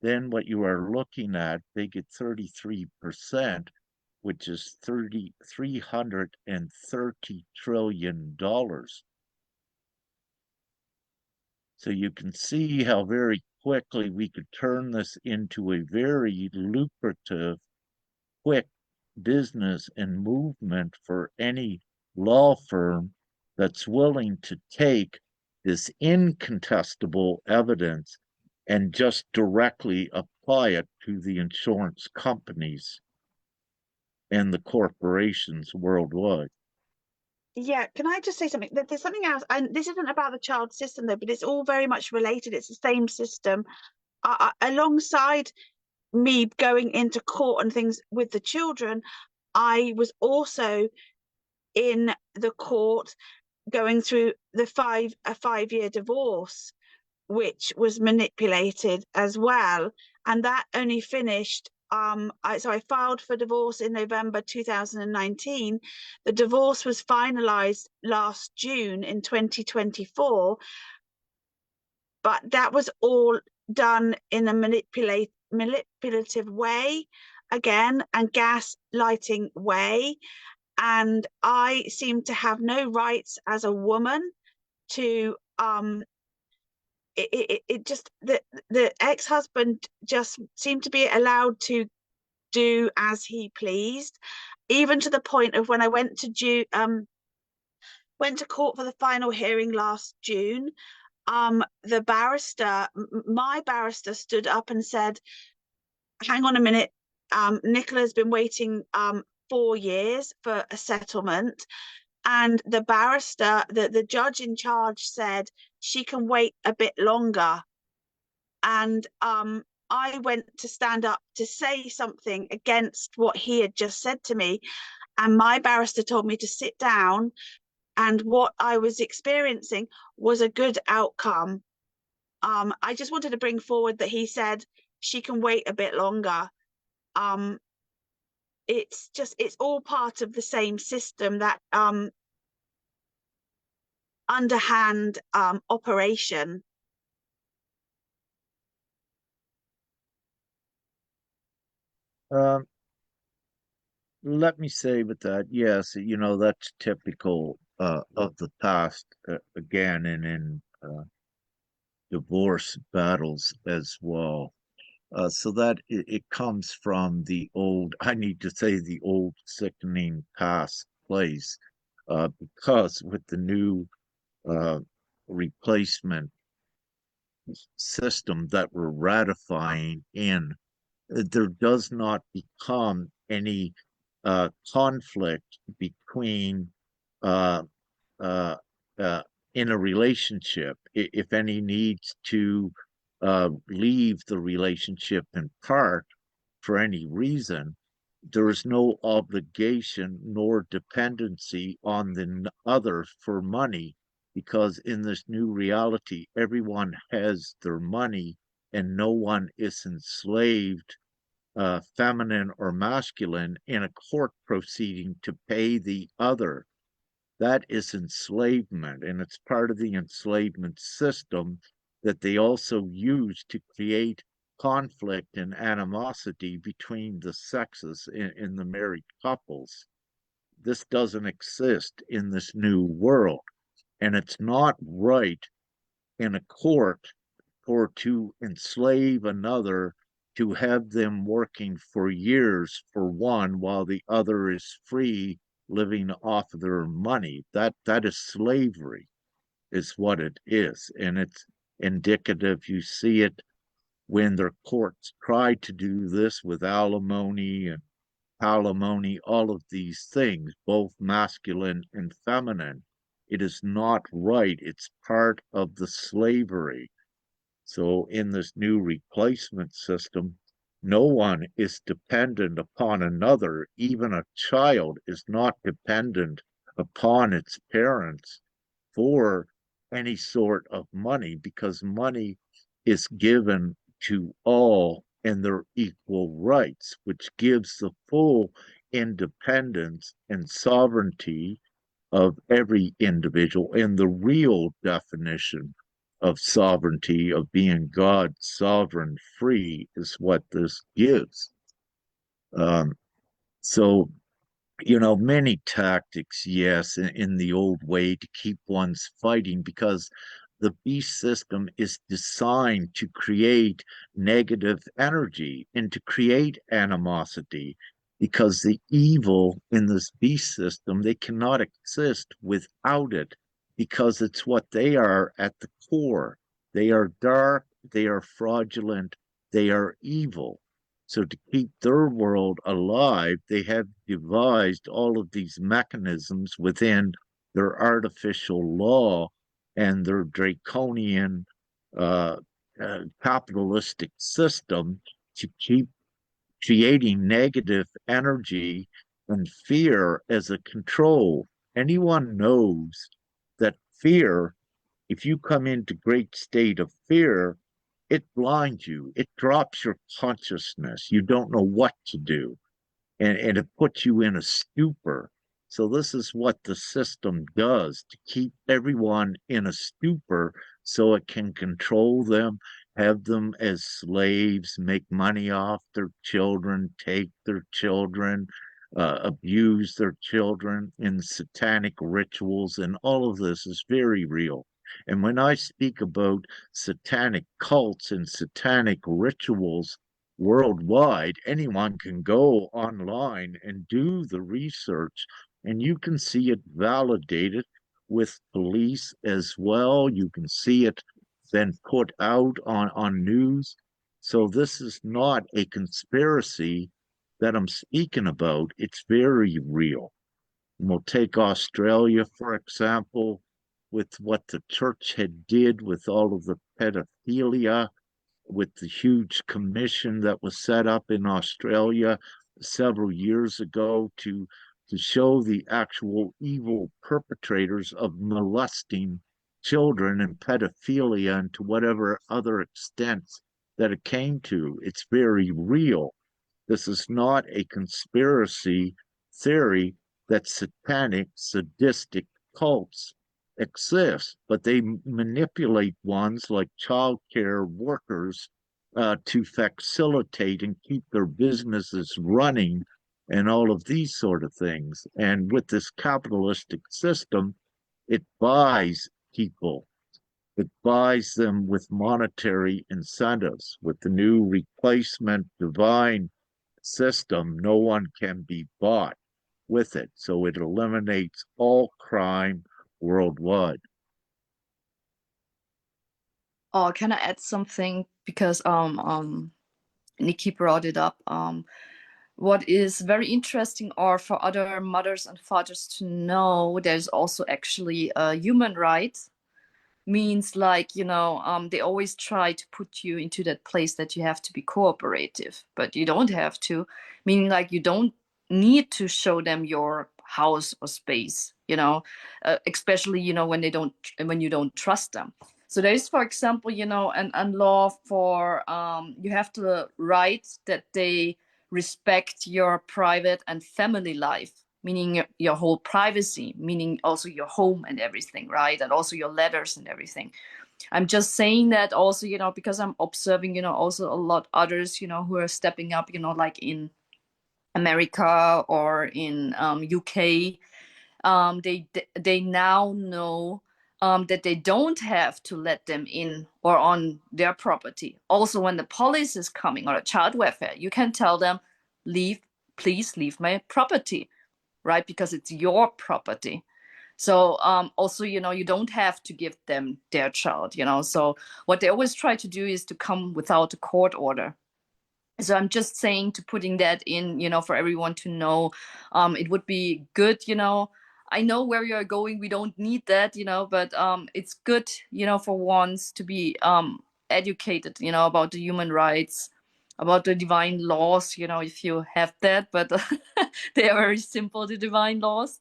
then what you are looking at, they get 33%, which is $330 trillion. So you can see how very quickly we could turn this into a very lucrative, quick business and movement for any law firm that's willing to take this incontestable evidence and just directly apply it to the insurance companies and the corporations worldwide. Yeah, can I just say something? There's something else, and this isn't about the child system though, but it's all very much related. It's the same system. Alongside me going into court and things with the children, I was also in the court going through a 5-year divorce, which was manipulated as well, and that only finished. So I filed for divorce in November 2019. The divorce was finalized last June in 2024, but that was all done in a manipulative way again, and gaslighting way. And I seem to have no rights as a woman to it just the ex-husband just seemed to be allowed to do as he pleased, even to the point of when I went to went to court for the final hearing last June. The barrister, my barrister, stood up and said, hang on a minute, Nicola has been waiting 4 years for a settlement. And the barrister, the judge in charge, said she can wait a bit longer. And I went to stand up to say something against what he had just said to me. And my barrister told me to sit down. And what I was experiencing was a good outcome. I just wanted to bring forward that he said she can wait a bit longer. It's all part of the same system, that underhand operation. Um, Let me say with that, yes, that's typical of the past, again, and in divorce battles as well. So that it comes from the old, I need to say, the old sickening past place, because with the new replacement system that we're ratifying in, there does not become any conflict between uh, uh, uh, in a relationship. If any needs to leave the relationship in part for any reason, there is no obligation nor dependency on the other for money, because in this new reality, everyone has their money and no one is enslaved, feminine or masculine, in a court proceeding to pay the other. That is enslavement, and it's part of the enslavement system that they also use to create conflict and animosity between the sexes in the married couples. This doesn't exist in this new world, and it's not right in a court for to enslave another, to have them working for years for one while the other is free living off of their money. That is slavery, is what it is. And it's indicative. You see it when their courts try to do this with alimony and palimony, all of these things, both masculine and feminine. It is not right. It's part of the slavery. So in this new replacement system, no one is dependent upon another. Even a child is not dependent upon its parents for any sort of money, because money is given to all in their equal rights, which gives the full independence and sovereignty of every individual. And the real definition of sovereignty, of being God sovereign free, is what this gives. Um, so, many tactics, yes, in the old way to keep one's fighting, because the beast system is designed to create negative energy and to create animosity, because the evil in this beast system, they cannot exist without it, because it's what they are at the core. They are dark, they are fraudulent, they are evil. So to keep their world alive, they have devised all of these mechanisms within their artificial law and their draconian uh, capitalistic system to keep creating negative energy and fear as a control. Anyone knows that fear, if you come into great state of fear, it blinds you, it drops your consciousness. You don't know what to do, and it puts you in a stupor. So this is what the system does to keep everyone in a stupor so it can control them, have them as slaves, make money off their children, take their children, abuse their children in satanic rituals. And all of this is very real. And when I speak about satanic cults and satanic rituals, worldwide, anyone can go online and do the research, and you can see it validated with police as well. You can see it then put out on news. So this is not a conspiracy that I'm speaking about. It's very real. And we'll take Australia, for example, with what the church had did with all of the pedophilia, with the huge commission that was set up in Australia several years ago to show the actual evil perpetrators of molesting children and pedophilia, and to whatever other extents that it came to. It's very real. This is not a conspiracy theory that satanic, sadistic cults exist, but they manipulate ones like child care workers to facilitate and keep their businesses running and all of these sort of things. And with this capitalistic system, it buys people, it buys them with monetary incentives. With the new replacement divine system, no one can be bought with it. So it eliminates all crime worldwide. Oh, can I add something? Because Nikki brought it up. What is very interesting, or for other mothers and fathers to know, there's also actually human rights means like, they always try to put you into that place that you have to be cooperative, but you don't have to, meaning like you don't need to show them your house or space, especially, when you don't trust them. So there is, for example, an law for, you have to write that they respect your private and family life, meaning your whole privacy, meaning also your home and everything, right? And also your letters and everything. I'm just saying that also, because I'm observing, also a lot others, who are stepping up, like in America or in UK. They now know that they don't have to let them in or on their property. Also, when the police is coming or a child welfare, you can tell them, please leave my property, right? Because it's your property. So also, you don't have to give them their child, So what they always try to do is to come without a court order. So I'm just saying, to putting that in, for everyone to know, it would be good, I know where you're going. We don't need that, but it's good, for once to be educated, about the human rights, about the divine laws, if you have that, but they are very simple, the divine laws.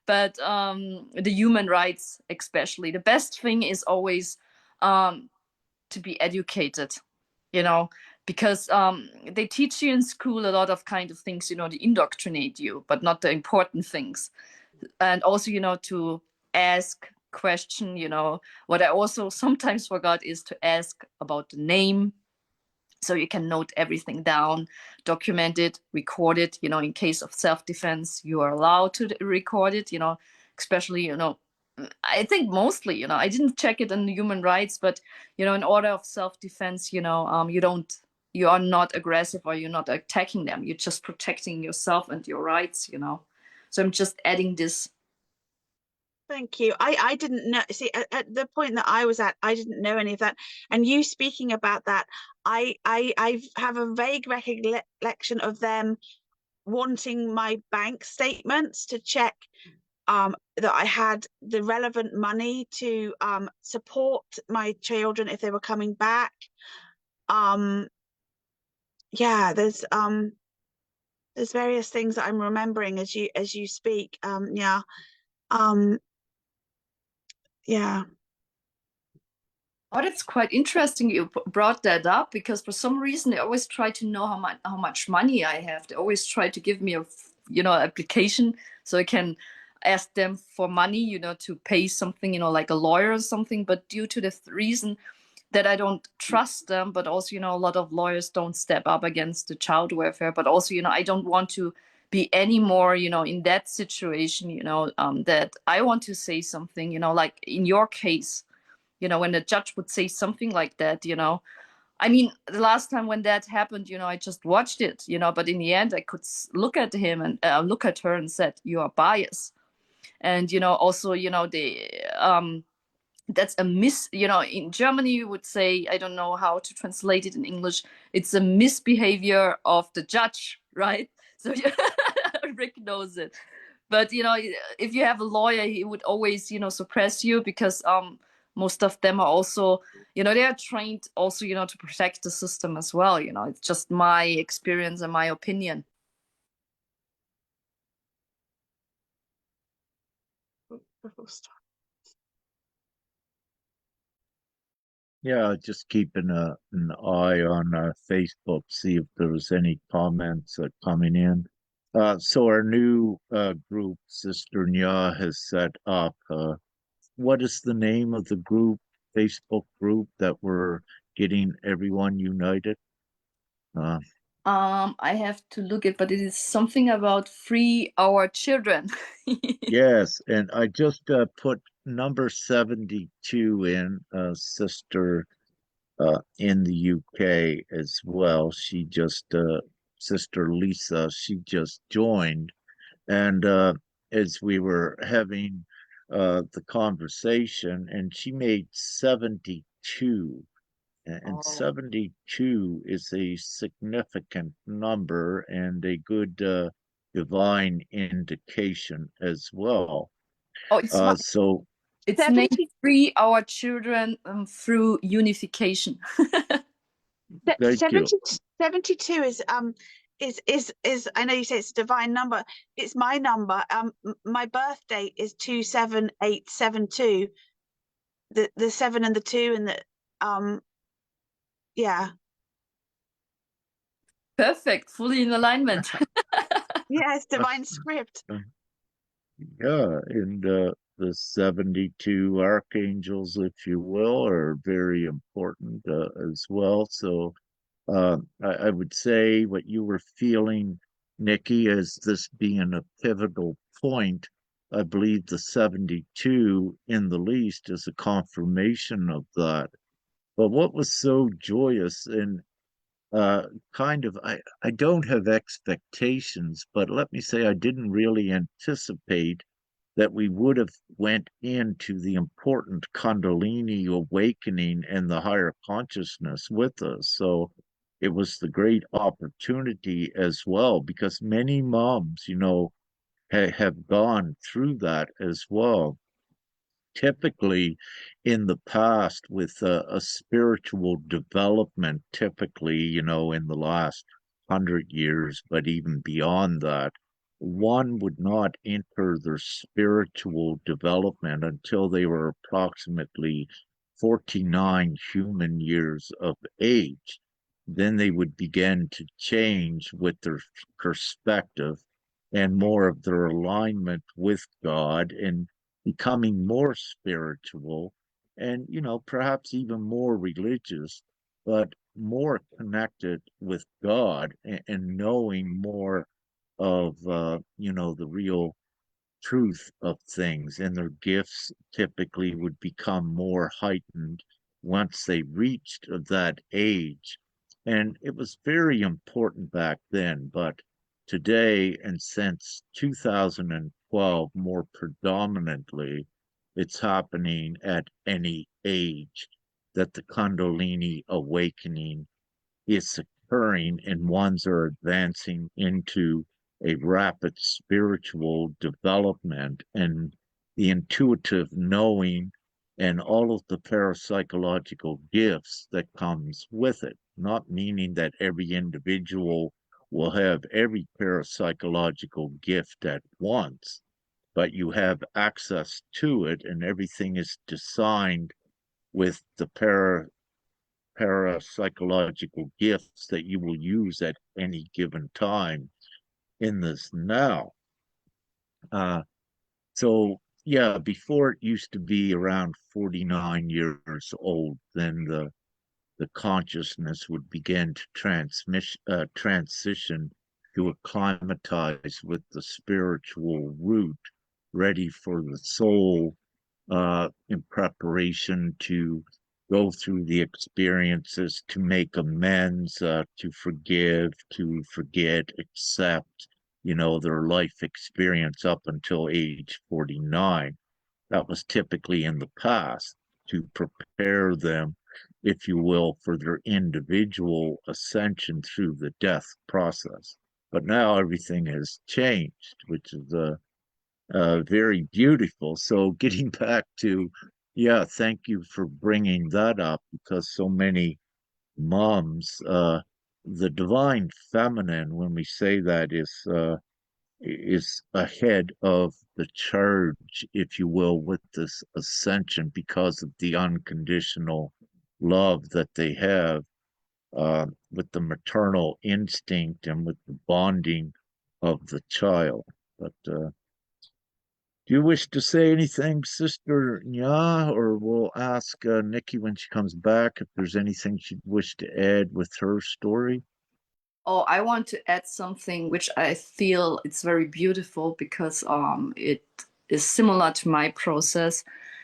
But the human rights, especially, the best thing is always to be educated, you know because they teach you in school a lot of kind of things, they indoctrinate you, but not the important things. And also, to ask question, what I also sometimes forgot is to ask about the name, so you can note everything down, document it, record it. In case of self-defense, you are allowed to record it. Especially, I think mostly, I didn't check it in human rights, but in order of self-defense, you are not aggressive, or you're not attacking them. You're just protecting yourself and your rights. So I'm just adding this. Thank you. I didn't know. See, at the point that I was at, I didn't know any of that. And you speaking about that, I have a vague recollection of them wanting my bank statements to check that I had the relevant money to support my children if they were coming back. Yeah, there's various things that I'm remembering as you speak. Yeah. Um, yeah. Oh, that's quite interesting you brought that up, because for some reason they always try to know how much money I have. They always try to give me a application, so I can ask them for money, to pay something, like a lawyer or something. But due to the reason that I don't trust them, but also, a lot of lawyers don't step up against the child welfare. But also, I don't want to be anymore, in that situation, that I want to say something, like in your case, when the judge would say something like that, I mean, the last time when that happened, I just watched it, but in the end, I could look at him and look at her and said, you are biased. And, also, that's a in Germany, you would say, I don't know how to translate it in English. It's a misbehavior of the judge, right? So Rick knows it. But, if you have a lawyer, he would always, suppress you, because most of them are also, they are trained also, to protect the system as well. It's just my experience and my opinion. Yeah, just keeping an eye on Facebook, see if there was any comments coming in. So our new group, Sister Nya, has set up. What is the name of the group, Facebook group that we're getting everyone united? Uh, I have to look it, but it is something about free our children. yes, and I just put number 72 in, Sister in the UK as well. Sister Lisa, she just joined. And as we were having the conversation, and she made 72. And Oh. 72 is a significant number and a good divine indication as well. Oh, it's So, It's named 70, Free Our Children Through Unification. Thank you. 72 is I know you say it's a divine number. It's my number. My birth date is 27872. The 7 and the 2 and the yeah. Perfect, fully in alignment. Yeah, it's divine script. Yeah, and the 72 archangels, if you will, are very important as well. So I would say what you were feeling, Nikki, as this being a pivotal point. I believe the 72 in the least is a confirmation of that. But what was so joyous and kind of, I don't have expectations, but let me say I didn't really anticipate that we would have went into the important Kundalini awakening and the higher consciousness with us. So it was the great opportunity as well, because many moms, have gone through that as well. Typically, in the past, with a spiritual development, typically, in the last 100 years, but even beyond that, one would not enter their spiritual development until they were approximately 49 human years of age. Then they would begin to change with their perspective and more of their alignment with God and becoming more spiritual and, perhaps even more religious, but more connected with God and knowing more of, the real truth of things, and their gifts typically would become more heightened once they reached that age. And it was very important back then, but today and since 2012, more predominantly, it's happening at any age that the Kundalini awakening is occurring and ones are advancing into a rapid spiritual development and the intuitive knowing and all of the parapsychological gifts that comes with it, not meaning that every individual will have every parapsychological gift at once, but you have access to it and everything is designed with the parapsychological gifts that you will use at any given time in this now. Uh, so, yeah, before it used to be around 49 years old, then the consciousness would begin to transition to acclimatize with the spiritual root, ready for the soul in preparation to go through the experiences, to make amends, to forgive, to forget, accept, their life experience up until age 49. That was typically in the past to prepare them, if you will, for their individual ascension through the death process. But now everything has changed, which is very beautiful. So getting back to, yeah, thank you for bringing that up because so many moms, the divine feminine, when we say that, is ahead of the charge, if you will, with this ascension because of the unconditional love that they have with the maternal instinct and with the bonding of the child. But do you wish to say anything, Sister Nya, or we'll ask Nikki when she comes back if there's anything she'd wish to add with her story? Oh, I want to add something which I feel it's very beautiful because it is similar to my process.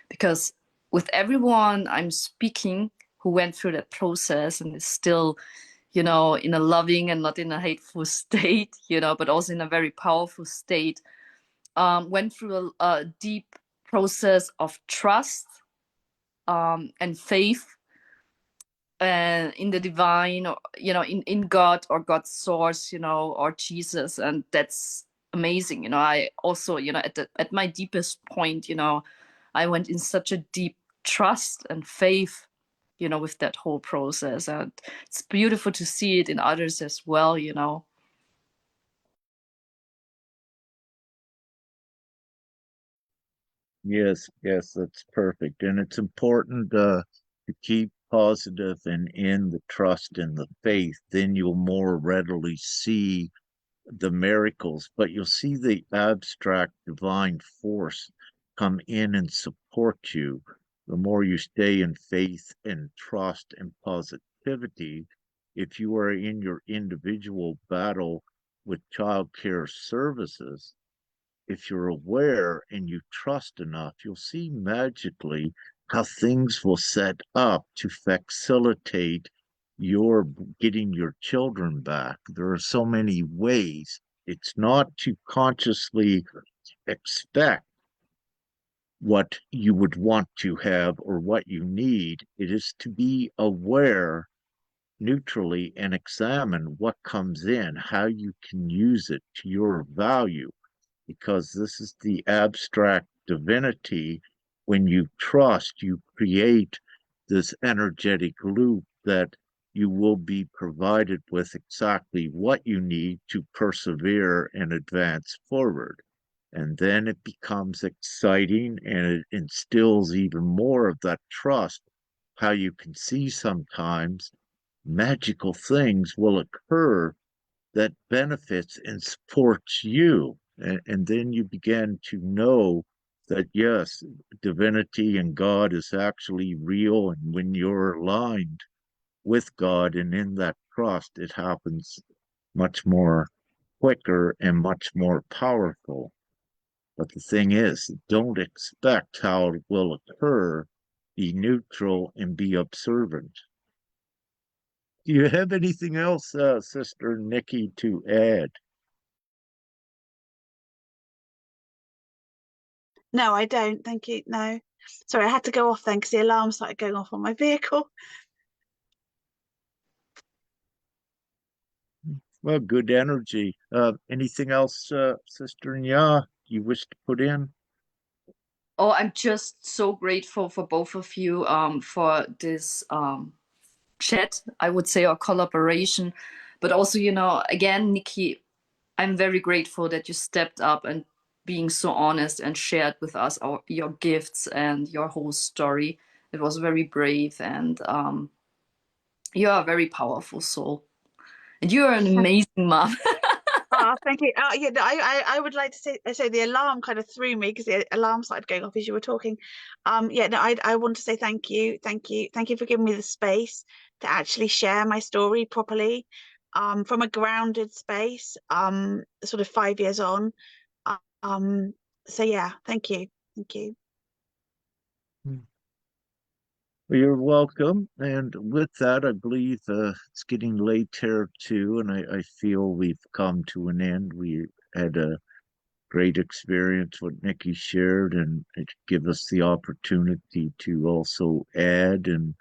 Because with everyone I'm speaking who went through that process and is still, in a loving and not in a hateful state, but also in a very powerful state, went through a deep process of trust and faith in the divine, or, in God or God's source, or Jesus. And that's amazing. I also, at my deepest point, I went in such a deep trust and faith, with that whole process. And it's beautiful to see it in others as well. Yes, yes, that's perfect. And it's important to keep positive and in the trust and the faith. Then you'll more readily see the miracles, but you'll see the abstract divine force come in and support you. The more you stay in faith and trust and positivity, if you are in your individual battle with child care services, if you're aware and you trust enough, you'll see magically how things will set up to facilitate your getting your children back. There are so many ways. It's not to consciously expect what you would want to have or what you need. It is to be aware neutrally and examine what comes in, how you can use it to your value, because this is the abstract divinity. When you trust, you create this energetic loop that you will be provided with exactly what you need to persevere and advance forward. And then it becomes exciting and it instills even more of that trust. How you can see sometimes magical things will occur that benefits and supports you. And then you begin to know that, yes, divinity and God is actually real. And when you're aligned with God and in that trust, it happens much more quicker and much more powerful. But the thing is, don't expect how it will occur. Be neutral and be observant. Do you have anything else, Sister Nikki, to add? No, I don't. Thank you. No. Sorry, I had to go off then because the alarm started going off on my vehicle. Well, good energy. Anything else, Sister Nya, you wish to put in? Oh, I'm just so grateful for both of you for this chat, I would say, or collaboration. But also, again, Nikki, I'm very grateful that you stepped up and being so honest and shared with us your gifts and your whole story. It was very brave, and you are a very powerful soul. And you are an amazing mom. Oh, thank you. Yeah, no, I would like to say, so the alarm kind of threw me because the alarm started going off as you were talking. Yeah, no, I want to say thank you, thank you for giving me the space to actually share my story properly, from a grounded space, sort of 5 years on. Um, so yeah, thank you. Well, you're welcome. And with that, I believe it's getting late here too, and I feel we've come to an end. We had a great experience what Nikki shared, and it give us the opportunity to also add and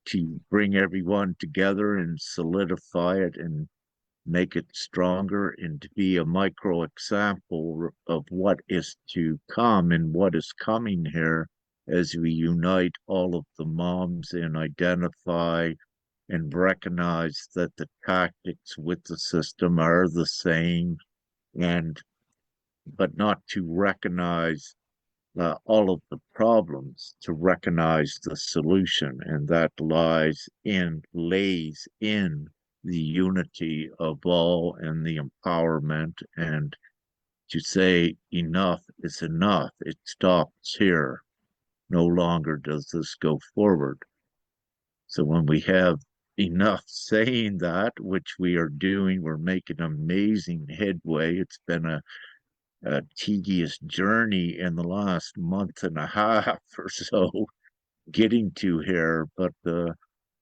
to bring everyone together and solidify it and make it stronger and to be a micro example of what is to come and what is coming here as we unite all of the moms and identify and recognize that the tactics with the system are the same, and but not to recognize all of the problems, to recognize the solution, and that lays in the unity of all and the empowerment, and to say enough is enough. It stops here. No longer does this go forward. So when we have enough saying that, which we are doing, we're making amazing headway. It's been a tedious journey in the last month and a half or so getting to here, but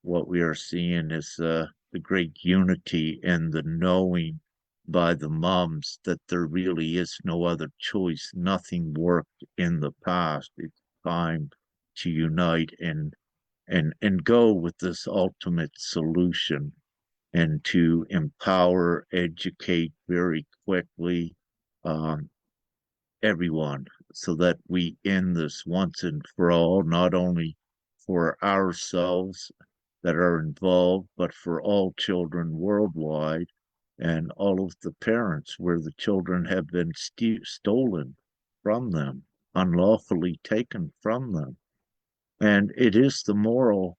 what we are seeing is the great unity and the knowing by the moms that there really is no other choice. Nothing worked in the past. It's time to unite and go with this ultimate solution and to empower, educate very quickly, um, everyone so that we end this once and for all, not only for ourselves that are involved, but for all children worldwide and all of the parents where the children have been stolen from them, unlawfully taken from them. And it is the moral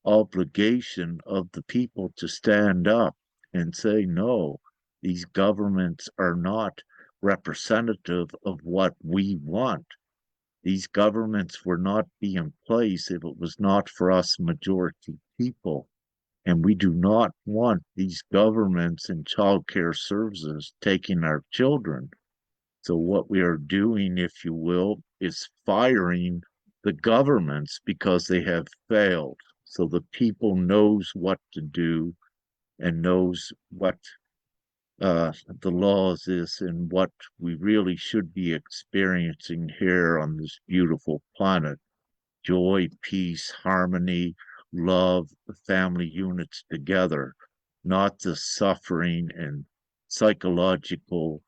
obligation of the people to stand up and say, no, these governments are not representative of what we want. These governments would not be in place if it was not for us majority people. And we do not want these governments and child care services taking our children. So what we are doing, if you will, is firing the governments because they have failed. So the people knows what to do and knows what the laws is and what we really should be experiencing here on this beautiful planet. Joy, peace, harmony, love, family units together, not the suffering and psychological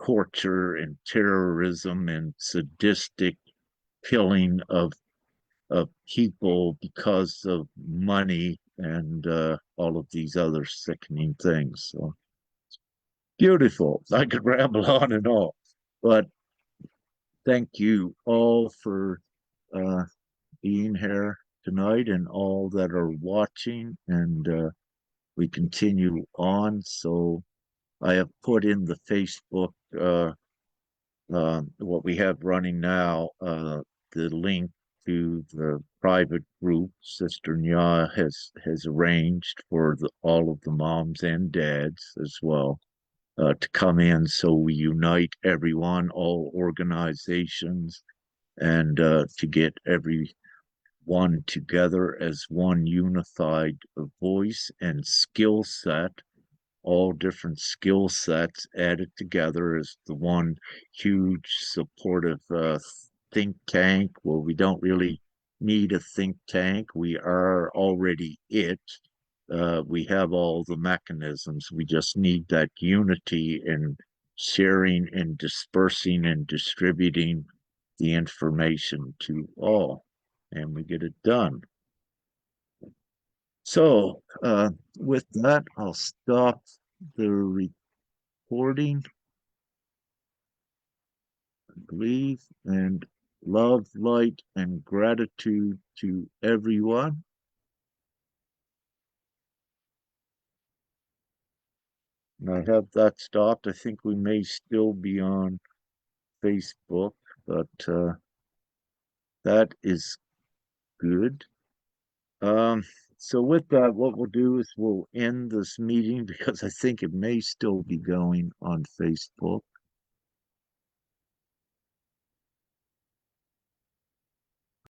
torture and terrorism and sadistic killing of people because of money and all of these other sickening things. So beautiful. I could ramble on and on, but thank you all for uh, being here tonight and all that are watching. And we continue on. So I have put in the Facebook, what we have running now, the link to the private group Sister Nya has arranged for all of the moms and dads as well to come in. So we unite everyone, all organizations, and to get everyone together as one unified voice and skill set, all different skill sets added together as the one huge supportive think tank. Well, we don't really need a think tank. We are already it. We have all the mechanisms. We just need that unity and sharing and dispersing and distributing the information to all, and we get it done. So, with that, I'll stop the recording, I believe, and love, light, and gratitude to everyone. And I have that stopped. I think we may still be on Facebook, but that is good. Um, so with that, what we'll do is we'll end this meeting because I think it may still be going on Facebook.